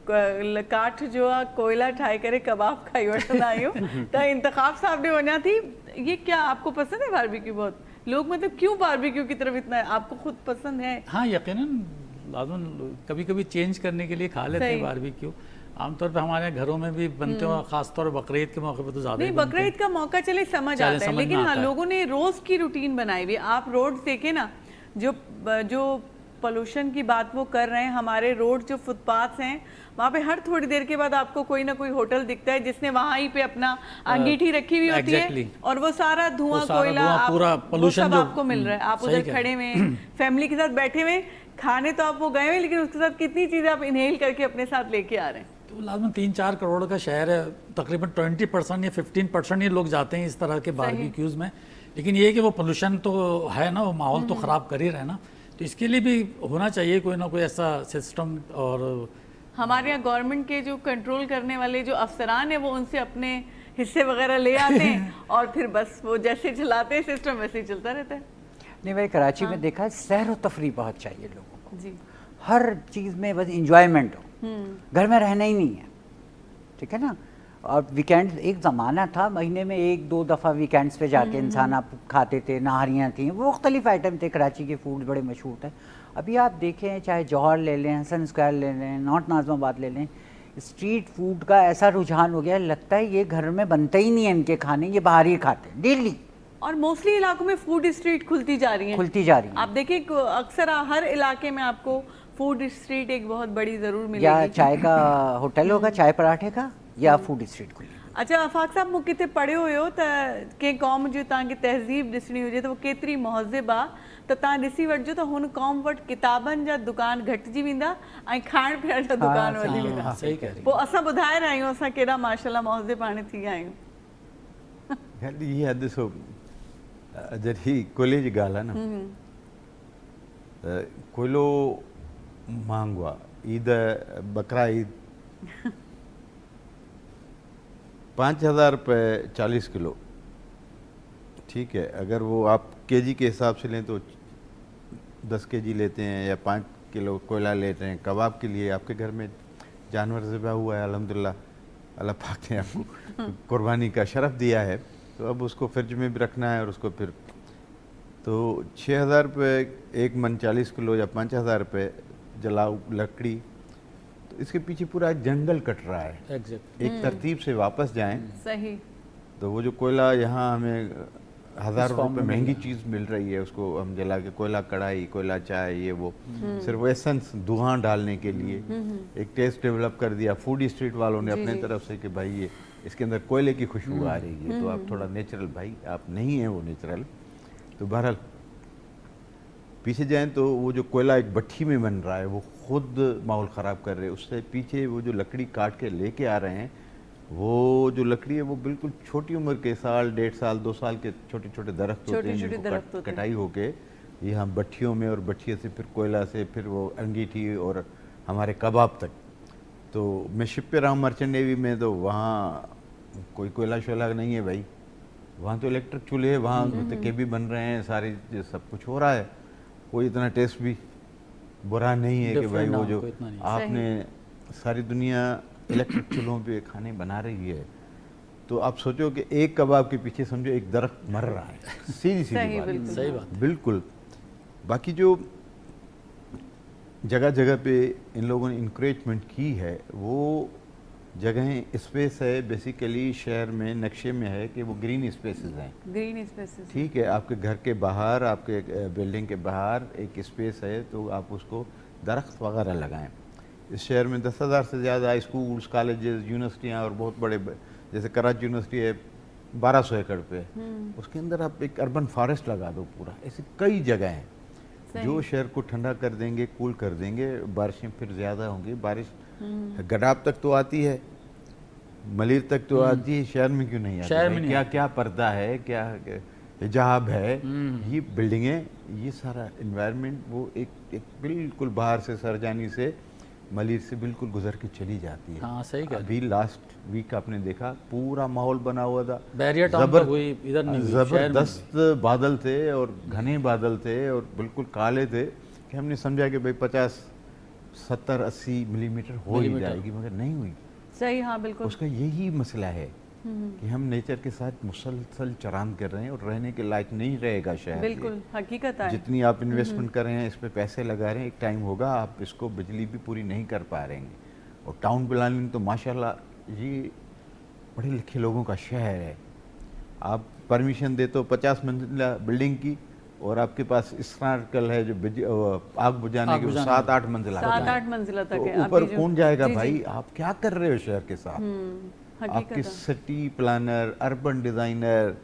काठ जो आहे कोयला ठाहे करे कबाब खाई वठंदा आहियूं। त इंतखाब साहब ॾे वञा थी, ये क्या आपको पसंद है बारबेक्यू? बहुत लोग मतलब क्यों बारबेक्यू की तरफ इतना है, आपको खुद पसंद है? हाँ, यकीनन लाज़िम कभी कभी चेंज करने के लिए खा लेते हैं बारबेक्यू। आमतौर पे हमारे घरों में भी बनते हो, खासतौर पर बकरीद के मौके पर तो ज़्यादा नहीं, बकरीद का मौका चले समझ आता है, लेकिन हाँ लोगों ने रोज़ की रूटीन बनाई हुई। आप रोड देखे ना, जो पोल्यूशन की बात वो कर रहे हैं, हमारे रोड जो फुटपाथ हैं वहाँ पे हर थोड़ी देर के बाद आपको कोई ना कोई होटल दिखता है जिसने वहाँ ही पे अपना अंगीठी रखी हुई होती है, और वो सारा धुआं, कोयला, पूरा पोल्यूशन जो आपको मिल रहा है। आप उधर खड़े हुए फैमिली के साथ बैठे हुए, खाने तो आप वो गए हुए, लेकिन उसके साथ कितनी चीज़ें आप इनहेल करके अपने साथ लेके आ रहे हैं। तो लाजमन 3-4 करोड़ का शहर है, तकरीबन 20% या 15% ही लोग जाते हैं इस तरह के बारबेक्यूज़ में। लेकिन ये कि वो पोल्यूशन तो है ना, वो माहौल तो ख़राब कर ही रहे ना, तो इसके लिए भी होना चाहिए कोई ना कोई ऐसा सिस्टम। और हमारे यहाँ गवर्नमेंट के जो कंट्रोल करने वाले जो अफसरान हैं वो उनसे अपने हिस्से वगैरह ले आते हैं और फिर बस वो जैसे चलाते हैं सिस्टम वैसे ही चलता रहता है। नहीं, भाई कराची में देखा है सैर व तफरी बहुत चाहिए लोगों को जी, हर चीज़ में बस इंजॉयमेंट हो, घर में रहना ही नहीं है, ठीक है ना। और वीकेंड एक ज़माना था, महीने में 1-2 दफ़ा वीकेंड्स पे जाके इंसान आप खाते थे, नहारियाँ थी, वो मुख्तलिफ आइटम थे, कराची के फूड बड़े मशहूर थे। अभी आप देखें, चाहे जौहर ले लें, हसन स्क्वायर ले लें, नॉर्थ नाज़िमाबाद ले लें, स्ट्रीट फूड का ऐसा रुझान हो गया, लगता है ये घर में बनते ही नहीं है इनके खाने, ये बाहर ही खाते हैं डेली। और मोस्टली इलाकों में फूड स्ट्रीट खुलती जा रही है। आप देखिए अक्सर हर इलाके में आपको फूड स्ट्रीट एक बहुत बड़ी ज़रूर मिलेगी। या चाय का होटल होगा, चाय पराठे का, या फूड स्ट्रीट खुली। अच्छा आफाक साहब मूं किथे पढ़ियो हुयो त कंहिं क़ौम जो तव्हांखे तहज़ीब ॾिसणी हुजे त उहो केतिरी महज़िब आहे त तव्हां ॾिसी वठिजो त हुन क़ौम वटि किताबनि जा दुकान घटिजी वेंदा ऐं खाइण पीअण जा दुकान वधी वेंदा। सही कह रही पोइ असां ॿुधाए रहिया आहियूं असां केॾा माशाल्लाह महज़िब हाणे थी विया आहियूं। इहा ॾिसो जॾहिं कोयले जी ॻाल्हि आहे न, त कोयलो महांगो आहे। ईद बकरा ईद 5,000 रुपये 40 किलो, ठीक है। अगर वो आप केजी के हिसाब से लें तो 10 केजी लेते हैं या 5 किलो कोयला लेते हैं। कबाब के लिए आपके घर में जानवर ज़िबा हुआ है, अल्हम्दुलिल्लाह अल्लाह पाक ने आपको कुर्बानी का शरफ़ दिया है, तो अब उसको फ्रिज में भी रखना है और उसको फिर तो 6,000 रुपये एक मन 40 किलो या 5,000 रुपये जलाऊ लकड़ी, तो इसके पीछे पूरा एक जंगल कट रहा है। एग्जैक्ट एक तरतीब से वापस जाएं सही तो वो जो कोयला यहाँ हमें 1,000 इस फॉर्म रुपये में महंगी मिल चीज़ मिल रही है, उसको हम जला के कोयला कढ़ाई, कोयला चाय, ये वो सिर्फ एसेंस धुआं डालने के लिए एक टेस्ट डेवलप कर दिया फूड स्ट्रीट वालों ने जी, अपने जी। तरफ से कि भाई ये इसके अंदर कोयले की खुशबू आ रही है, तो आप थोड़ा नेचुरल, भाई आप नहीं है वो नेचुरल। तो बहरहाल पीछे जाएं तो वो जो कोयला एक भट्ठी में बन रहा है वो खुद माहौल ख़राब कर रहे हैं। उससे पीछे वो जो लकड़ी काट के लेके आ रहे हैं, वो जो लकड़ी है वो बिल्कुल छोटी उम्र के, साल 1.5 साल 2 साल के छोटे छोटे दरख्त होते हैं, छोटे-छोटे जिनको दरख्त होते हैं। कटाई होके यहाँ भट्ठियों में, और भट्ठियों से फिर कोयला से फिर वो अंगीठी और हमारे कबाब तक। तो मैं शिप पे रहा हूँ मर्चेंट नेवी में, तो वहाँ कोई कोयला शोला नहीं है भाई, वहाँ तो इलेक्ट्रिक चूल्हे, वहाँ तके भी बन रहे हैं, सारी सब कुछ हो रहा है। कोई इतना टेस्ट भी बुरा नहीं है कि भाई Different ना वो हो, जो कोई इतना नहीं। आपने सारी दुनिया इलेक्ट्रिक चूल्हों पे खाने बना रही है, तो आप सोचो कि एक कबाब के पीछे समझो एक दरख्त मर रहा है। सीधी सही, सीधी बात, बिल्कुल। सही बात। बिल्कुल। बाकी जो जगह जगह पे इन लोगों ने इंकरेजमेंट की है, वो जगहें स्पेस है बेसिकली शहर में नक्शे में है कि वो ग्रीन स्पेसेस हैं, ग्रीन स्पेसेस। ठीक है। आपके घर के बाहर, आपके बिल्डिंग के बाहर एक स्पेस है, तो आप उसको दरख्त वगैरह लगाएं। इस शहर में 10,000 से ज़्यादा स्कूल्स, कॉलेजेस, यूनिवर्सिटियाँ और बहुत बड़े, जैसे कराची यूनिवर्सिटी है 1200 एकड़ पे, उसके अंदर आप एक अर्बन फॉरेस्ट लगा दो पूरा। ऐसी कई जगह हैं जो शहर को ठंडा कर देंगे, कूल कर देंगे। बारिशें फिर ज़्यादा होंगी, बारिश गडाब तक तो आती है, मलिर तक तो आती है, शहर में क्यों नहीं आती? शहर में भाई नहीं क्या आती। क्या पर्दा है, क्या हिजाब है, ये बिल्डिंगें, ये सारा इन्वायरमेंट वो एक बिल्कुल बाहर से सरजानी से मलिर से बिल्कुल गुजर के चली जाती है। हाँ, सही कह रहे अभी लास्ट वीक आपने देखा पूरा माहौल बना हुआ था, बैरियर टाउन पर हुई, इधर नहीं हुई, शहर में जबरदस्त बादल थे और घने बादल थे और बिल्कुल काले थे कि हमने समझा कि भाई 50, 70, 80 मिलीमीटर हो ही जाएगी, मगर नहीं हुई। सही, हाँ बिल्कुल। उसका यही मसला है कि हम नेचर के साथ मुसलसल चरान कर रहे हैं और रहने के लायक नहीं रहेगा शहर। बिल्कुल हकीकत है। जितनी आप इन्वेस्टमेंट कर रहे हैं, इस पे पैसे लगा रहे हैं, एक टाइम होगा आप इसको बिजली भी पूरी नहीं कर पा रहे हैं। और टाउन प्लानिंग तो माशाल्लाह ये पढ़े लिखे लोगों का शहर है। आप परमिशन दे तो 50 मंजिला बिल्डिंग की, और आपके पास स्नार्कल है जो आग बुझाने की, 7-8 मंजिला का है। 7-8 मंजिला तक तो है। ऊपर अभी जो- कौन जाएगा जी, जी। भाई? आप क्या कर रहे हो शहर के साथ? हकीकत आपके है। सिटी प्लानर, अर्बन डिज़ाइनर,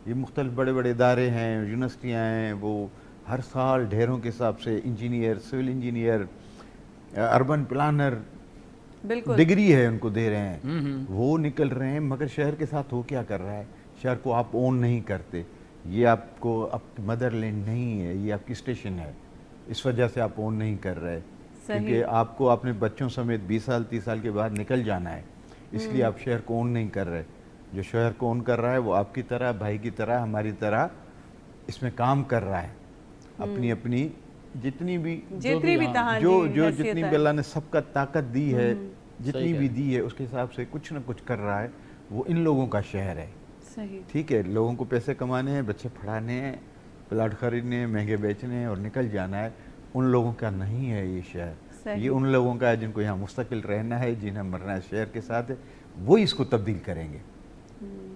ये मुख्तलिफ बड़े बड़े इदारे हैं, यूनिवर्सिटियाँ हैं, वो हर साल ढेरों के हिसाब से engineer, civil engineer, urban planner, बिल्कुल डिग्री है उनको दे रहे हैं, वो निकल रहे हैं। मगर शहर के साथ वो क्या कर रहा है? शहर को आप ओन नहीं करते, ये आपको आपकी मदरलैंड नहीं है, ये आपकी स्टेशन है, इस वजह से आप ओन नहीं कर रहे। क्योंकि आपको अपने बच्चों समेत 20 साल 30 साल के बाद निकल जाना है, इसलिए आप शहर को ओन नहीं कर रहे। जो शहर को ओन कर रहा है वो आपकी तरह, भाई की तरह, हमारी तरह इसमें काम कर रहा है। अपनी अपनी जितनी भी तहां जो जी जो हैसियत जितनी है। भी अल्लाह ने सबका ताकत दी है, जितनी सही भी दी है, उसके हिसाब से कुछ ना कुछ कर रहा है। वो इन लोगों का शहर है, सही। ठीक है। लोगों को पैसे कमाने हैं, बच्चे पढ़ाने हैं, प्लाट खरीदने हैं, महंगे बेचने हैं और निकल जाना है। उन लोगों का नहीं है ये शहर, सही। ये उन लोगों का है जिनको यहाँ मुस्तकिल रहना है, जिन्हें मरना है शहर के साथ है। वो इसको तब्दील करेंगे,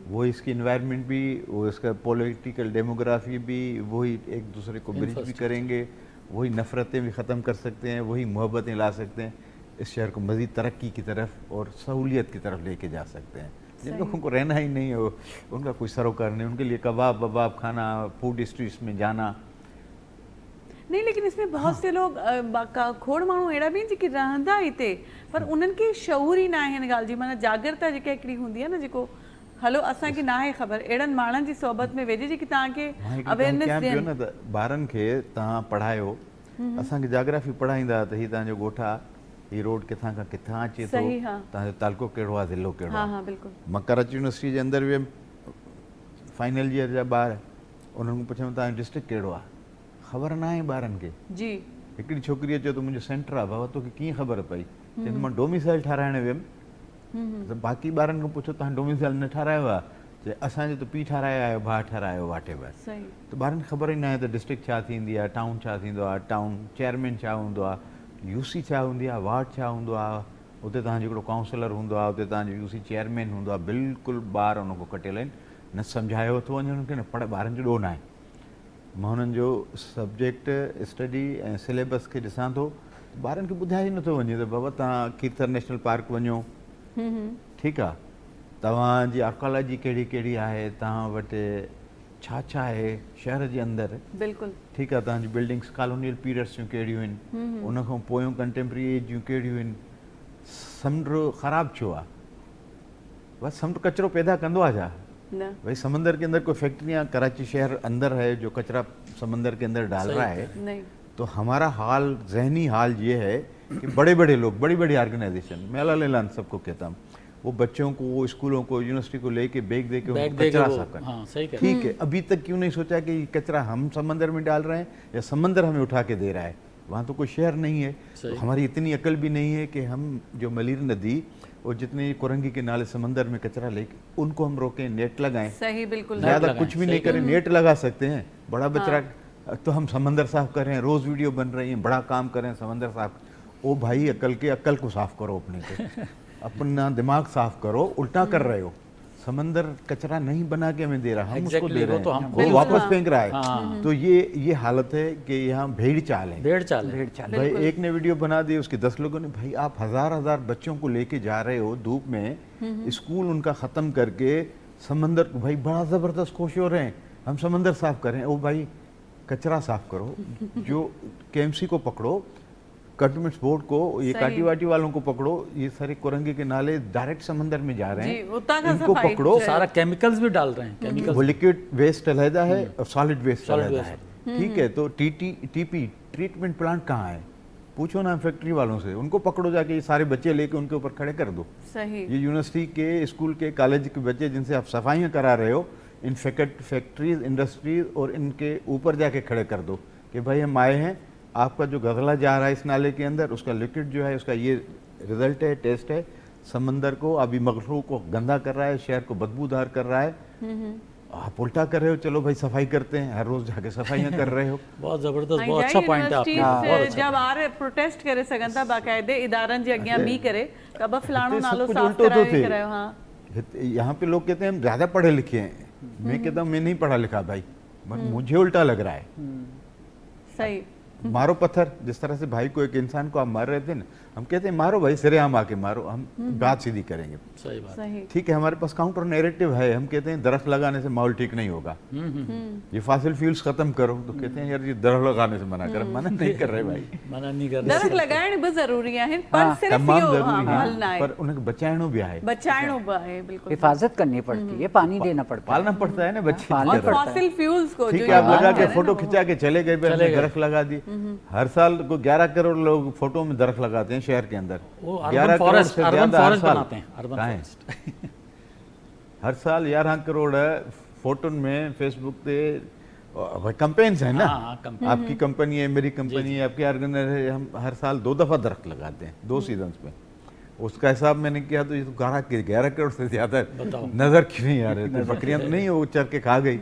वो इसकी इन्वायरमेंट भी, वो इसका पॉलिटिकल डेमोग्राफी भी, वही एक दूसरे को ब्रिज भी करेंगे, वही नफ़रतें भी ख़त्म कर सकते हैं, वही मोहब्बतें ला सकते हैं। इस शहर को मज़ीद तरक्की की तरफ और सहूलियत की तरफ लेके जा सकते हैं। जिन लोगों को रहना ही नहीं हो, उनका कोई सरोकार नहीं, उनके लिए कबाब वबाब खाना, फूड स्ट्रीट्स में जाना। नहीं, लेकिन इसमें बहुत से लोग खोड़ माण्हू अहिड़ा बि आहिनि जेके रहंदा हिते पर उन्हनि खे शऊर ई न आहे हिन ॻाल्हि जी, माना जागरता जेका हिकिड़ी हूंदी आहे न, जेको हलो असांखे न आहे ख़बर, अहिड़नि माण्हुनि जी सोबत में वेझे जेकी तव्हांखे अवेयरनेस ॾियनि। न त ॿारनि खे तव्हां पढ़ायो, असांखे जाग्राफी पढ़ाईंदा त हीअ तव्हांजो ॻोठु आहे, हीअ रोड किथां खां किथां अचे थो, सही, हा। तव्हांजो तालको कहिड़ो आहे, ज़िलो कहिड़ो हाँ आहे। हाँ बिल्कुल। मां कराची यूनिवर्सिटी जे अंदरि वियुमि, फाइनल ईयर जा ॿार, उन्हनि खां पुछियो तव्हांजो डिस्ट्रिक्ट कहिड़ो आहे, ख़बर न आहे ॿारनि खे। जी। हिकिड़ी छोकिरी चयो त मुंहिंजो सेंटर आहे। बाबा तोखे कीअं ख़बर पई? चवंदी मां डोमिसाइल ठाराइण वियुमि, त बाक़ी ॿारनि खां पुछो तव्हां डोमिसाइल न ठारायो आहे, चए असांजो त पीउ ठारायो आहे, भाउ ठारायो, वाटेवर। सही। त ॿारनि खे ख़बर ई न आहे त डिस्ट्रिक्ट छा थींदी आहे, टाउन छा थींदो आहे, टाउन चेयरमैन छा हूंदो आहे, यूसी छा हूंदी आहे, वार्ड छा हूंदो आहे, उते तव्हांजो हिकिड़ो काउंसलर हूंदो आहे, उते तव्हांजो यूसी चेयरमैन हूंदो आहे। बिल्कुलु ॿार उन खां कटियल आहिनि, न सम्झायो थो वञे उन्हनि खे, न पढ़ ॿारनि जो ॾोह न आहे। मां हुननि जो सब्जेक्ट स्टडी ऐं सिलेबस खे ॾिसां थो, ॿारनि खे ॿुधाए ई नथो वञे त बाबा तव्हां कीर्तन नेशनल पार्क वञो, ठीकु आहे, तव्हांजी आर्कोलॉजी कहिड़ी कहिड़ी आहे, तव्हां वटि छा छा आहे शहर जे अंदरि, बिल्कुलु ठीकु आहे, तव्हांजी बिल्डिंग्स कॉलोनियल पीरियड्स जूं कहिड़ियूं आहिनि, उन खां पोयूं कंटेम्प्रेरी एज जूं कहिड़ियूं आहिनि, समुंड ख़राबु छो आहे, बसि समुंड कचिरो पैदा कंदो आहे छा? न। भाई समंदर के अंदर कोई फैक्ट्रियाँ, कराची शहर अंदर है जो कचरा समंदर के अंदर डाल रहा है, नहीं। तो हमारा हाल, जहनी हाल ये है कि बड़े बड़े लोग, बड़ी बड़ी ऑर्गेनाइजेशन, मैं अल्लाह लेलान सबको कहता हूँ, वो बच्चों को, वो स्कूलों को, यूनिवर्सिटी को लेके बैग दे के उनको कचरा साफ करें। हाँ, सही कह। ठीक है, अभी तक क्यों नहीं सोचा कि कचरा हम समंदर में डाल रहे हैं या समंदर हमें उठा के दे रहा है? वहाँ तो कोई शहर नहीं है, तो हमारी इतनी अकल भी नहीं है कि हम जो मलिर नदी और जितने कुरंगी के नाले समंदर में कचरा लेके उनको हम रोकें, नेट लगाएं। सही, बिल्कुल। ज़्यादा कुछ भी नहीं करें, नेट लगा सकते हैं, बड़ा बचरा तो हम समंदर साफ कर रहे हैं, रोज़ वीडियो बन रही है, बड़ा काम करें समंदर साफ। ओ भाई अकल को साफ करो, अपने को अपना दिमाग साफ करो, उल्टा कर रहे हो। समंदर कचरा नहीं बना के हमें दे रहा, हम उसको दे रहे हैं, वो वापस फेंक रहा है। तो ये हालत है कि यहाँ भेड़ चाल है, भेड़ चाल। भाई एक ने वीडियो बना दी, उसके 10 लोगों ने, भाई आप हजार बच्चों को लेके जा रहे हो धूप में, स्कूल उनका ख़त्म करके समंदर को, भाई बड़ा ज़बरदस्त खुश हो रहे हैं, हम समंदर साफ करें। ओ भाई कचरा साफ करो, जो KMC को पकड़ो, कंटोनमेंट बोर्ड को, ये काटी वाटी वालों को पकड़ो, ये सारे कुरंगी के नाले डायरेक्ट समंदर में जा रहे हैं, इनको पकड़ो। सारा केमिकल्स भी डाल रहे हैं, केमिकल्स। वो लिक्विड वेस्ट अलहदा है और सॉलिड वेस्ट अलहदा है, ठीक है। तो TP ट्रीटमेंट प्लांट कहाँ है? पूछो ना फैक्ट्री वालों से, उनको पकड़ो जाके, ये सारे बच्चे लेके उनके ऊपर खड़े कर दो। सही। ये यूनिवर्सिटी के, स्कूल के, कॉलेज के बच्चे जिनसे आप सफाइयाँ करा रहे हो, इन फैक्ट्रीज, इंडस्ट्रीज और इनके ऊपर जाके खड़े कर दो कि भाई हम आए हैं, आपका जो गजला जा रहा है इस नाले के अंदर, उसका लिक्विड जो है, उसका ये रिजल्ट है, टेस्ट है, समंदर को, अभी मगरू को गंदा कर रहा है, शहर को बदबूदार कर रहा है। आप उल्टा कर रहे हो, चलो भाई सफाई करते हैं, हर रोज जाके सफाइयाँ कर रहे हो। बहुत जबरदस्त, बहुत अच्छा पॉइंट है आपका। जब आर प्रोटेस्ट करे सघनि था बाकायदे इदारनि जे अॻियां बी करे त अब फलाणो नालो साफ करायो। हाँ, यहाँ पे लोग कहते हैं हम ज्यादा पढ़े लिखे हैं, मैं कहता हूँ मैं नहीं पढ़ा लिखा भाई, मुझे उल्टा लग रहा है। सही। मारो पत्थर, जिस तरह से भाई को, एक इंसान को आप मार रहे थे ना, हम कहते हैं मारो भाई, सिरेआम आके मारो, हम बात सीधी करेंगे। सही बात। सही। ठीक है, हमारे पास काउंटर नैरेटिव है, हम कहते हैं दरख्त लगाने से माहौल ठीक नहीं होगा, ये फॉसिल फ्यूल्स खत्म करो, तो कहते हैं यार ये दरख्त लगाने से मना कर, मना नहीं कर रहे भाई, मना नहीं कर रहे। दरख्त लगाइण भी ज़रूरी आहे, पर सिर्फ इहो हल ना आहे, पर उन्हें बचाइणो भी आहे, बचाइणो भी आहे, बिल्कुल हिफाजत करनी पड़ती है, पानी देना पड़ता है, पालना पड़ता है ना बच्चे। और फॉसिल फ्यूल्स को ठीक है, आप लगा के फोटो खिंचा के चले गए, दरख्त लगा दी। हर साल को 11 करोड़ लोग फोटो में दरख्त लगाते हैं शहर के अंदर, 11 करोड़ से ज्यादा हर साल बनाते हैं, अर्बन फॉरेस्ट। हर साल 11 करोड़ फोटो में फेसबुक पे कैंपेन्स है ना, आपकी कंपनी है, मेरी कंपनी है, आपकी ऑर्गेनाइजेशन है, हम हर साल 2 दफा दरख्त लगाते हैं, 2 सीजन्स में। उसका हिसाब मैंने किया तो ये तो 11 करोड़ से ज्यादा नजर क्यों नहीं आ रहे थे? बकरियां तो नहीं वो चर के खा गई,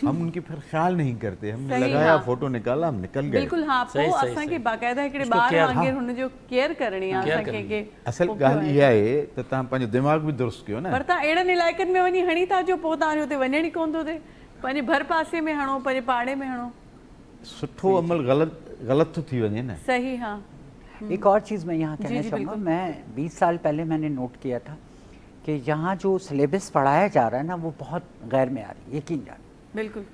हम उनकी फिर ख्याल नहीं करते, हमने लगाया, फोटो निकाला, हम निकल गए। बिल्कुल हाँ, पोइ असांखे बाक़ायदा हिकिड़े ॿार वांगुरु हुनजो केयर करणी आहे असांखे के असल ॻाल्हि इहा आहे त तव्हां पंहिंजो दिमाग़ बि दुरुस्त कयो न, पर तव्हां अहिड़नि इलाइक़नि में वञी हणी था जो पोइ तव्हांजो हुते वञण ई कोन थो थिए, पंहिंजे भर पासे में हणो, पंहिंजे पाड़े में हणो, सुठो अमल ग़लति थो थी वञे न। सही। हाँ, एक और चीज़ मैं यहाँ जी, कहना जी, चाहूँगा, बिल्कुल। मैं 20 साल पहले मैंने नोट किया था कि यहाँ जो सिलेबस पढ़ाया जा रहा है ना वो बहुत गैर मेयारी, यकीन जान बिल्कुल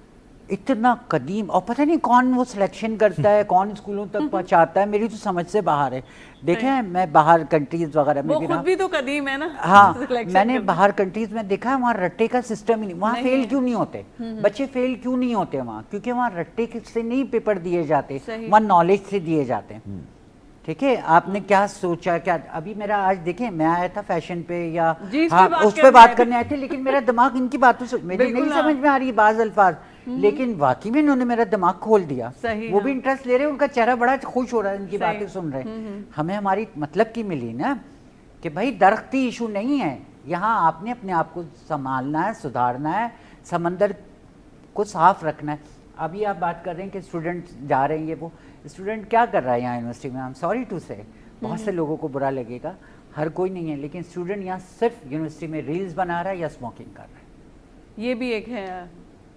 इतना कदीम, और पता नहीं कौन वो सिलेक्शन करता है, कौन स्कूलों तक पहुँचाता है, मेरी तो समझ से बाहर है। देखे हैं मैं बाहर कंट्रीज वगैरह में वो भी खुद रहा, भी तो कदीम है ना। हाँ selection मैंने करते। बाहर कंट्रीज में देखा है, वहाँ रट्टे का सिस्टम ही नहीं, वहाँ नहीं फेल है। क्यों नहीं होते बच्चे, फेल क्यों नहीं होते वहाँ, क्योंकि वहाँ रट्टे से नहीं पेपर दिए जाते, सही। वहाँ नॉलेज से दिए जाते हैं। ठीक है, आपने क्या सोचा, क्या अभी मेरा आज देखें मैं आया था फैशन पे या जी, इस पे हाँ बात उस पे करने बात आए थे। करने आए थे, लेकिन मेरा दिमाग इनकी बातों से मेरी बिल्कुल, नहीं हाँ। समझ में आ रही बाज अल्फाज, लेकिन वाकई में इन्होंने मेरा दिमाग खोल दिया। सही, वो हाँ। भी इंटरेस्ट ले रहे हैं, उनका चेहरा बड़ा खुश हो रहा है इनकी सही। बातें सुन रहे हैं। हमें हमारी मतलब की मिली ना कि भाई दरख्ती इशू नहीं है, यहाँ आपने अपने आप को संभालना है, सुधारना है, समंदर को साफ रखना है। अभी आप बात कर रहे हैं कि स्टूडेंट जा रहे हैं, ये वो स्टूडेंट क्या कर रहा है यहाँ यूनिवर्सिटी में, आई एम सॉरी टू से, बहुत से लोगों को बुरा लगेगा, हर कोई नहीं है, लेकिन स्टूडेंट यहाँ सिर्फ यूनिवर्सिटी में रील्स बना रहा है या स्मोकिंग कर रहा है। ये भी एक है,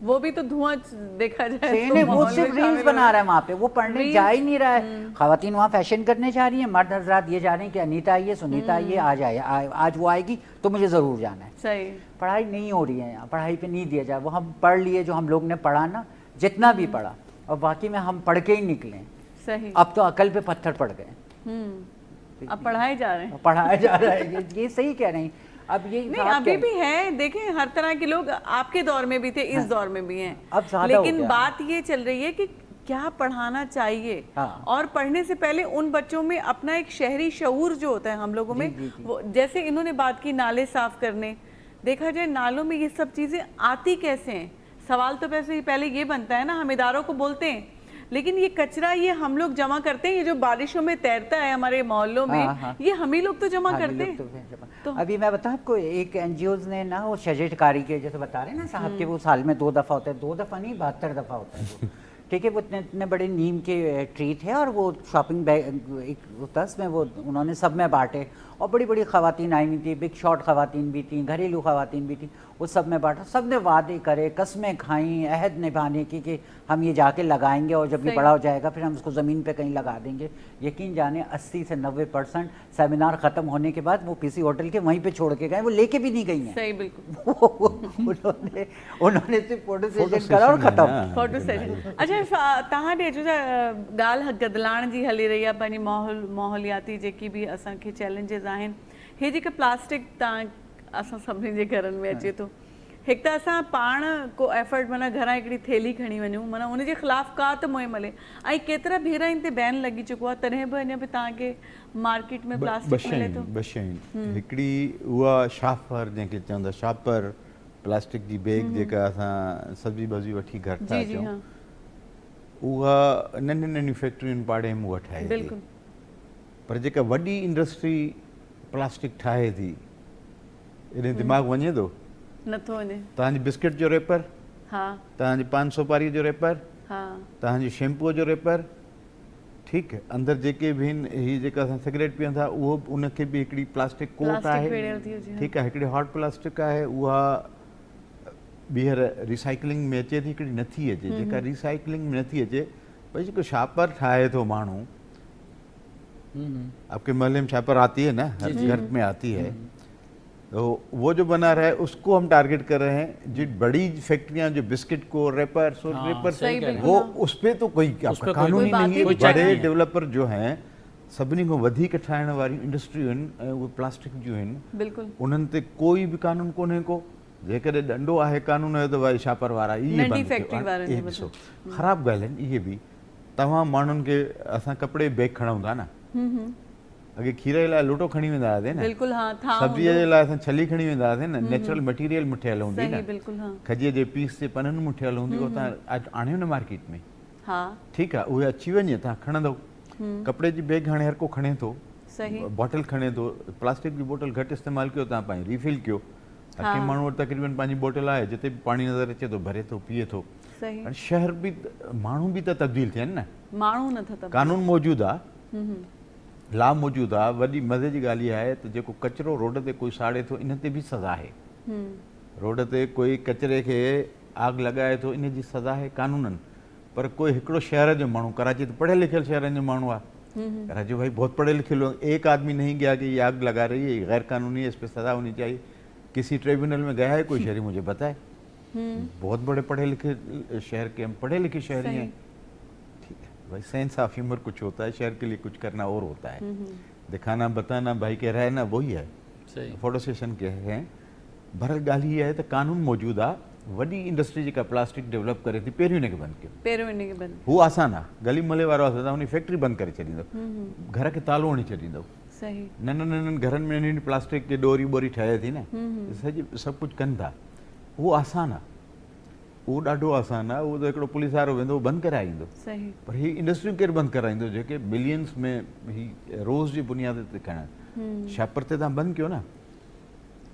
वो भी तो धुआं देखा जाए सही तो नहीं, वो माहौल सिर्फ में रील्स शामिल बना हो रहा है वहाँ पे, वो पढ़ने Reels, जा ही नहीं रहा है। खवातीन वहाँ फैशन करने जा रही हैं, मर्द हजरात ये जा रहे हैं कि अनीता आइए, सुनीता आइए, आज वो आएगी तो मुझे ज़रूर जाना है। सही। पढ़ाई नहीं हो रही है यहाँ, पढ़ाई पे नहीं दिया जाए, वो हम पढ़ लिए जो हम लोग ने पढ़ा ना, जितना भी पढ़ा, और बाकी में हम पढ़ के ही निकले, सही। अब तो अकल पे पत्थर पड़ गए, अब पढ़ाए जा रहे हैं। पढ़ाया जा रहा है, ये सही कह रहे हैं। अब ये नहीं अभी भी है, देखें हर तरह के लोग आपके दौर में भी थे, इस दौर में भी हैं, अब ज़्यादा हो लेकिन गया। बात ये चल रही है कि क्या पढ़ाना चाहिए। हाँ। और पढ़ने से पहले उन बच्चों में अपना एक शहरी शऊर जो होता है हम लोगों में, जी, जी। वो जैसे इन्होंने बात की नाले साफ करने, देखा जाए नालों में ये सब चीजें आती कैसे हैं। सवाल तो पहले ये बनता है ना, हम इदारों को बोलते हैं, लेकिन ये कचरा ये हम लोग जमा करते हैं, ये जो बारिशों में तैरता है हमारे मोहल्लों में, हाँ। ये हम ही लोग तो जमा हाँ, करते ये लोग हैं। तो अभी मैं बताऊँ आपको, एक एनजीओज ने ना वो शजरकारी के जैसे बता रहे हैं ना साहब के, वो साल में 2 दफ़ा होता है, 2 दफ़ा नहीं 72 दफ़ा होता है वो। ठीक है, वो इतने बड़े नीम के ट्री थे और वो शॉपिंग बैग एक होता है उसमें, वो उन्होंने सब में बांटे, और बड़ी बड़ी ख़वातीन आई हुई थी, बिग शॉट ख़वातीन भी थी, घरेलू ख़वातीन भी थी, वो सब में बांटा, सब ने वादे करे, कस्में खाई, अहद निभाने की कि हम ये जाके लगाएंगे और जब ये सही। बड़ा हो जाएगा फिर हम उसको ज़मीन पे कहीं लगा देंगे। यकीन जाने 80 से 90% सेमिनार ख़त्म होने के बाद वो किसी होटल के वहीं पे छोड़ के गए, वो लेके भी नहीं गई हैं। सही, बिल्कुल। उन्होंने सिर्फ फोटो सेशन करा और ख़त्म। Photo session. अच्छा तव्हां ॾे जो ॻाल्हि गदलाइण जी हली रही आहे, पंहिंजी माहौलियाती जेकी बि असांखे चैलेंजिस आहिनि, हे जेका प्लास्टिक तव्हां असां सभिनी जे घरनि में अचे थो, हिकु त असां पाण को एफर्ट माना घरां हिकिड़ी थैली खणी वञूं, माना उनजे ख़िलाफ़ का त मुहिम हले, ऐं केतिरा भेरा इन ते बैन लॻी चुको आहे, तॾहिं बि अञा बि तव्हांखे मार्केट में प्लास्टिक मिले थो। ॿ शयूं, हिकिड़ी उहा शापर जंहिंखे चवंदा शापर, प्लास्टिक जी बैग जेका असां सब्जी वब्जी वठी घर था जी जी अचूं, हाँ उहा नंढियूं नंढियूं फैक्ट्रियुनि पाड़े में उहा ठाहे थी, बिल्कुलु। पर जेका वॾी इंडस्ट्री प्लास्टिक ठाहे थी, एॾे दिमाग़ वञे थो। नथो वञे। तव्हांजी बिस्किट जो रेपर, हा तव्हांजी 5 सुपारी जो रेपर, हा तव्हांजी शैम्पूअ जो रेपर, ठीकु है, अंदरि जेके बि आहिनि, हीअ जेका असां सिगरेट पीअनि था उहो बि उनखे बि हिकिड़ी प्लास्टिक कोट प्लास्टिक आहे, भेड़ियल थी हुजे, ठीकु आहे, हिकिड़ी हॉट प्लास्टिक आहे, उहा ॿीहर रिसाइकलिंग में अचे थी, हिकिड़ी नथी अचे, जेका रिसाइकलिंग में नथी अचे, भई जेको शापर ठाहे थो माण्हू, आपके मोहल्ले में शापर आती है ना, हर घर में आती है, तो वो जो बना रहा है उसको हम टारगेट कर रहे हैं। जो बड़ी फैक्ट्रियां जो बिस्किट को रेपर रेपर सही, बिल्कुल, वो हाँ। उस पे तो कोई कोई कानून ही बात नहीं ही है। नहीं बड़े चाहिए। डेवलपर जो हैं सभिनी खां वधीक ठाहिण वारियूं इंडस्ट्रियूं आहिनि, उहे प्लास्टिक जूं आहिनि, बिल्कुलु। उन्हनि ते कोई बि कानून कोन्हे को। जेकॾहिं ॾंडो आहे कानून जो त भाई छापर वारा इहे नंढी बंदि फैक्ट्री कयो। वारनि इहे जो ॾिसो ख़राबु ॻाल्हि आहिनि इहे बि। तव्हां माण्हुनि खे असां कपिड़े बैग खणूं था न, अॻे खीर जे लाइ लोटो खणी वेंदा हुआसीं न, बिल्कुलु हाँ था सब्जीअ जे लाइ असां छली खणी वेंदा हुआसीं न, नेचुरल मटीरियल मुठियल हूंदी सही, न, बिल्कुलु हाँ खजीअ जे पीस जे पननि मुठियल हूंदी, उहो तव्हां अॼु आणियो न मार्केट में, हाँ ठीकु आहे, उहे अची वञे तव्हां खणंदव। कपिड़े जी बैग हाणे हर को खणे थो, सही बॉटल खणे थो, प्लास्टिक जी बोतल घटि इस्तेमालु कयो, तव्हां पंहिंजी रिफिल कयो। हर कंहिं माण्हू वटि तक़रीबन पंहिंजी बोतल आहे, जिते बि पाणी नज़र अचे थो भरे थो पीए थो। सही हाणे शहर बि माण्हू बि त तब्दील थियनि न, माण्हू नथा तब कानून मौजूदु आहे, ला मौजूदु आहे। वॾी मज़े जी ॻाल्हि इहा आहे त जेको कचिरो रोड ते कोई साड़े थो, इन ते बि सज़ा आहे। रोड ते कोई कचिरे खे आग लॻाए थो, इन जी सज़ा आहे कानूननि। पर कोई हिकिड़ो शहर जो माण्हू, कराची त पढ़ियल लिखियल शहरनि जो माण्हू आहे, राजू भाई बहुत पढ़े लिखे लोग, एक आदमी नहीं गया कि ये आग लगा रही है, ये गैर कानूनी है, इस पर सजा होनी चाहिए, किसी ट्रिब्यूनल में गया है कोई शहरी मुझे बताए। बहुत बड़े पढ़े लिखे शहर के हम पढ़े लिखे शहरी हैं, ठीक है भाई, सेंस ऑफ ह्यूमर कुछ होता है, शहर के लिए कुछ करना और होता है, दिखाना बताना भाई कह रहा है ना वही है। सही फोटो सेशन के हैं भरत ॻाल्हि इहा आहे त कानून मौजूदु आहे, वॾी इंडस्ट्री जेका प्लास्टिक डेवलप करे थी पहिरियों हिनखे बंदि कयो, पेरो इन्हें के बंद हू आसान आहे, गली मोहल्ले वारो आहे त हुन फैक्ट्री बंदि करे छॾींदो, घर खे तालो हणी छॾींदो, सही नंढनि नंढनि घरनि में नंढी प्लास्टिक जी डोरी बोरी ठहे थी न, सॼी सभु कुझु कनि था, उहो आसान आहे, उहो ॾाढो आसान आहे, उहो त हिकिड़ो पुलिस वारो वेंदो उहो बंदि कराए ईंदो। सही पर ही इंडस्ट्रियूं केरु बंदि कराईंदो जेके बिलियंस में ही रोज़ जी बुनियाद ते खणनि, शापर ते तव्हां बंदि कयो न,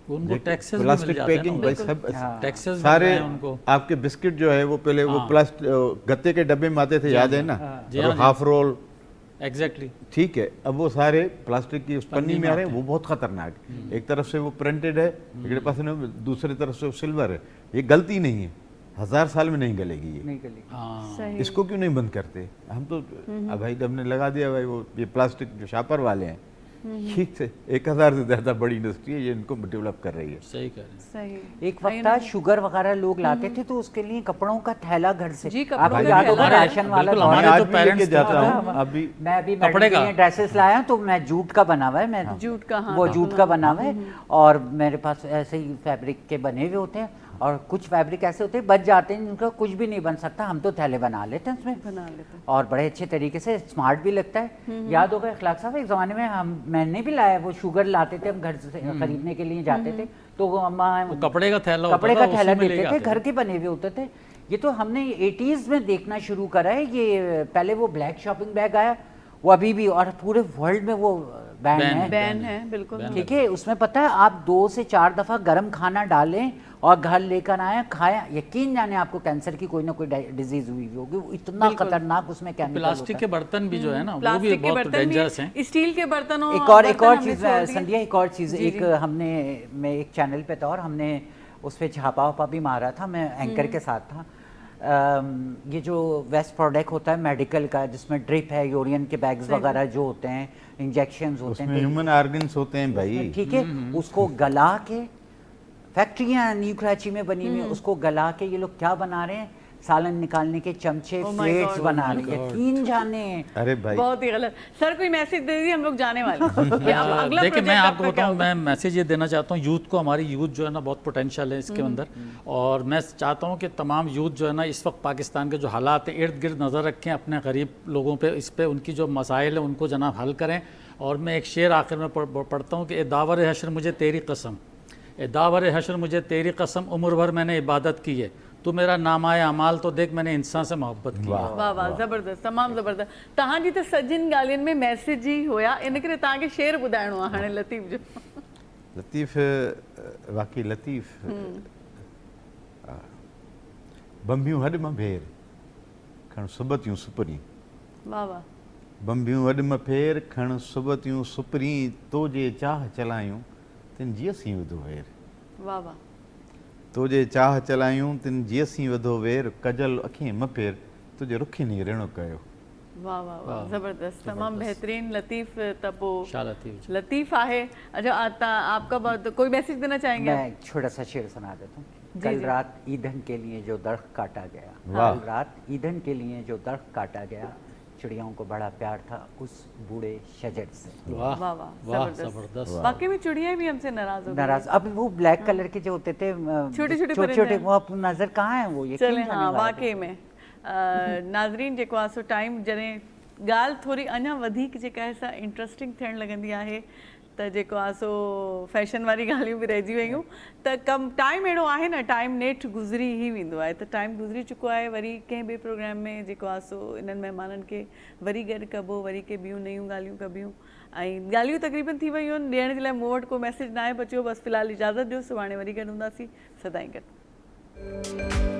उनको टैक्सेस भी मिल प्लास्टिक जाते हैं पैकिंग ना, भाई सब टैक्सेस सारे मिल रहे हैं उनको। आपके बिस्किट जो है वो पहले वो प्लास्टिक गत्ते के डब्बे में आते थे, याद है ना, जी हाँ, हाफ रोल, एग्जैक्टली ठीक है, अब वो सारे प्लास्टिक की उस पन्नी में आ रहे हैं, वो बहुत खतरनाक है, एक तरफ से वो प्रिंटेड है, एक पास दूसरी तरफ से सिल्वर है, ये गलती नहीं है, 1000 साल में नहीं गलेगी ये, नहीं गली। हाँ सही इसको क्यों नहीं बंद करते हम तो, अब भाई हमने लगा दिया भाई वो ये प्लास्टिक जो शापर वाले हैं, ठीक से 1000 से ज्यादा बड़ी इंडस्ट्री है, ये इनको डेवलप कर रही है। सही कह रहे हैं। सही एक वक्त था शुगर वगैरह लोग लाते थे तो उसके लिए कपड़ों का थैला घर से, जी, कपड़ों आपको का याद होगा थैला। राशन वाला बिल्कुल, दौर हमारे मैं जो आज भी लेके parents जाता थे, हूँ अभी, मैं अभी कपड़े मैडम के का। लिए ड्रेसेस लाया तो मैं जूट का बना हुआ है, मैं जूट का, हाँ, वो हाँ, जूट का बना हुआ है, और मेरे पास ऐसे ही फैब्रिक के बने हुए होते हैं, और कुछ फैब्रिक ऐसे होते हैं बच जाते हैं जिनका कुछ भी नहीं बन सकता, हम तो थैले बना लेते हैं उसमें, बना लेते हैं। और बड़े अच्छे तरीके से, स्मार्ट भी लगता है। याद होगा इखलाक साहब, एक ज़माने में मैंने भी लाया, वो शुगर लाते थे हम घर से खरीदने के लिए जाते थे, तो वो अम्मा वो कपड़े का थैला होता कपड़े था, का उसी थैला में ले देते थे, जाते घर के बने हुए होते थे। ये तो हमने 80s में देखना शुरू करा है, ये पहले वो ब्लैक शॉपिंग बैग आया, वो अभी भी, और पूरे वर्ल्ड में वो बैन है, बैन है बिल्कुल। ठीक है। उसमें पता है आप 2 से 4 दफ़ा गर्म खाना डालें और घर लेकर आए खाएं, यकीन जाने आपको कैंसर की कोई ना कोई डिजीज हुई होगी, वो इतना खतरनाक उसमें केमिकल प्लास्टिक के बर्तन भी जो है ना वो भी प्लास्टिक के बहुत बर्तन डेंजरस भी, हैं। स्टील के बर्तनों, एक और बर्तन चीज़ हमने छोड़ दिए। संध्या, एक और चीज़, एक हमने, मैं एक चैनल पे था और हमने उस पर छापा वापा भी मारा था, मैं एंकर के साथ था। ये जो वेस्ट प्रोडक्ट होता है मेडिकल का, जिसमें ड्रिप है, यूरियन के बैग्स वगैरह जो होते हैं, इंजेक्शंस होते उसमें हैं, ह्यूमन ऑर्गन्स होते हैं भाई, ठीक है, उसको गला के, फैक्ट्रियाँ न्यू कराची में बनी हुई, उसको गला के ये लोग क्या बना रहे हैं, सालन निकालने के चमचे, Oh my प्लेट्स God, बना रहे हैं, यकीन जाने। अरे भाई बहुत ही गलत। सर कोई मैसेज दे दीजिए, हम लोग जाने वाले हैं। कि अब अगला देखिए मैं project आपको आपका क्या बताऊं, होगा? मैं मैसेज ये देना चाहता हूँ यूथ को, हमारी यूथ जो है ना बहुत पोटेंशियल है इसके अंदर, और मैं चाहता हूँ कि तमाम यूथ जो है ना इस वक्त पाकिस्तान के जो हालात हैं इर्द गिर्द नज़र रखें, अपने गरीब लोगों पे, इस पे उनकी जो मसाइल है उनको जनाब हल करें। और मैं एक शेर आखिर में पढ़ता हूँ कि ए दावर हशर मुझे तेरी कसम, ए दावर हशर मुझे तेरी कसम, उम्र भर मैंने इबादत की है, तू मेरा नामाए अमाल तो देख मैंने इंसान से मोहब्बत की है। वाह वाह, ज़बरदस्त, तमामु ज़बरदस्त। तव्हां जी त सजिन ॻाल्हियुनि में मैसेज ई हुया, इन करे तव्हांखे शेर ॿुधाइणो आहे हाणे लतीफ़ जो। लतीफ़, वाकई लतीफ़, बंबियूं हॾ मां भेर खण सुबतियूं सुपरी, वाह वाह, बंबियूं हॾ मां फेर खण सुबतियूं सुपरी, तो जे चाह चलायूं तिन जियसीं विधो वेर, वाह वाह, तो जे चाह चलायूं तिन जियसीं विधो वेर, कजल अखियूं म फेर तुंहिंजे रुखी नी रिणो कयो। वाह वाह वाह, ज़बरदस्त, तमामु बेहतरीन। लतीफ़ त पोइ शाह लतीफ़ जी। लतीफ़ आहे। अच्छा, आपका बहुत कोई मैसेज देना चाहेंगे आप? मैं एक छोटा सा शेर सुना देता हूँ। जी, कल जी। रात ईंधन के लिए जो दरख्त काटा गया, वाह। कल रात ईंधन के लिए जो दरख्त काटा गया, चिड़ियों को बड़ा प्यार था उस बूढ़े शजर से। वाह वाह वाह, वाह, ज़बरदस्त। ज़बरदस्त। वाकई में चिड़ियाँ भी हमसे नाराज़ हो गई। नाराज, अब वो ब्लैक कलर के जो होते थे छोटे-छोटे छोटे परिंदे। वो अब नजर कहाँ है, वो यकीन चले, जाने हाँ, वाला है। वाकई में नाज़रीन जेको आहे सो टाइम जॾहिं ॻाल्हि थोरी अञा वधीक जेका आहे सा इंट्रस्टिंग थियणु लॻंदी आहे, त जेको आहे सो फैशन वारी ॻाल्हियूं बि रहिजी वियूं, त कम टाइम अहिड़ो आहे न, टाइम नेठ गुज़री ई वेंदो आहे, त टाइम गुज़री चुको आहे। वरी कंहिं ॿिए प्रोग्राम में जेको आहे सो इन्हनि महिमाननि खे वरी गॾु कबो, वरी के ॿियूं नयूं ॻाल्हियूं कबियूं, ऐं ॻाल्हियूं तक़रीबन थी वियूं आहिनि। ॾियण जे लाइ मूं वटि को मैसेज न आहे बचियो, बसि फ़िलहाल इजाज़त ॾियो, सुभाणे वरी गॾु हूंदासीं, सदाईं गॾु।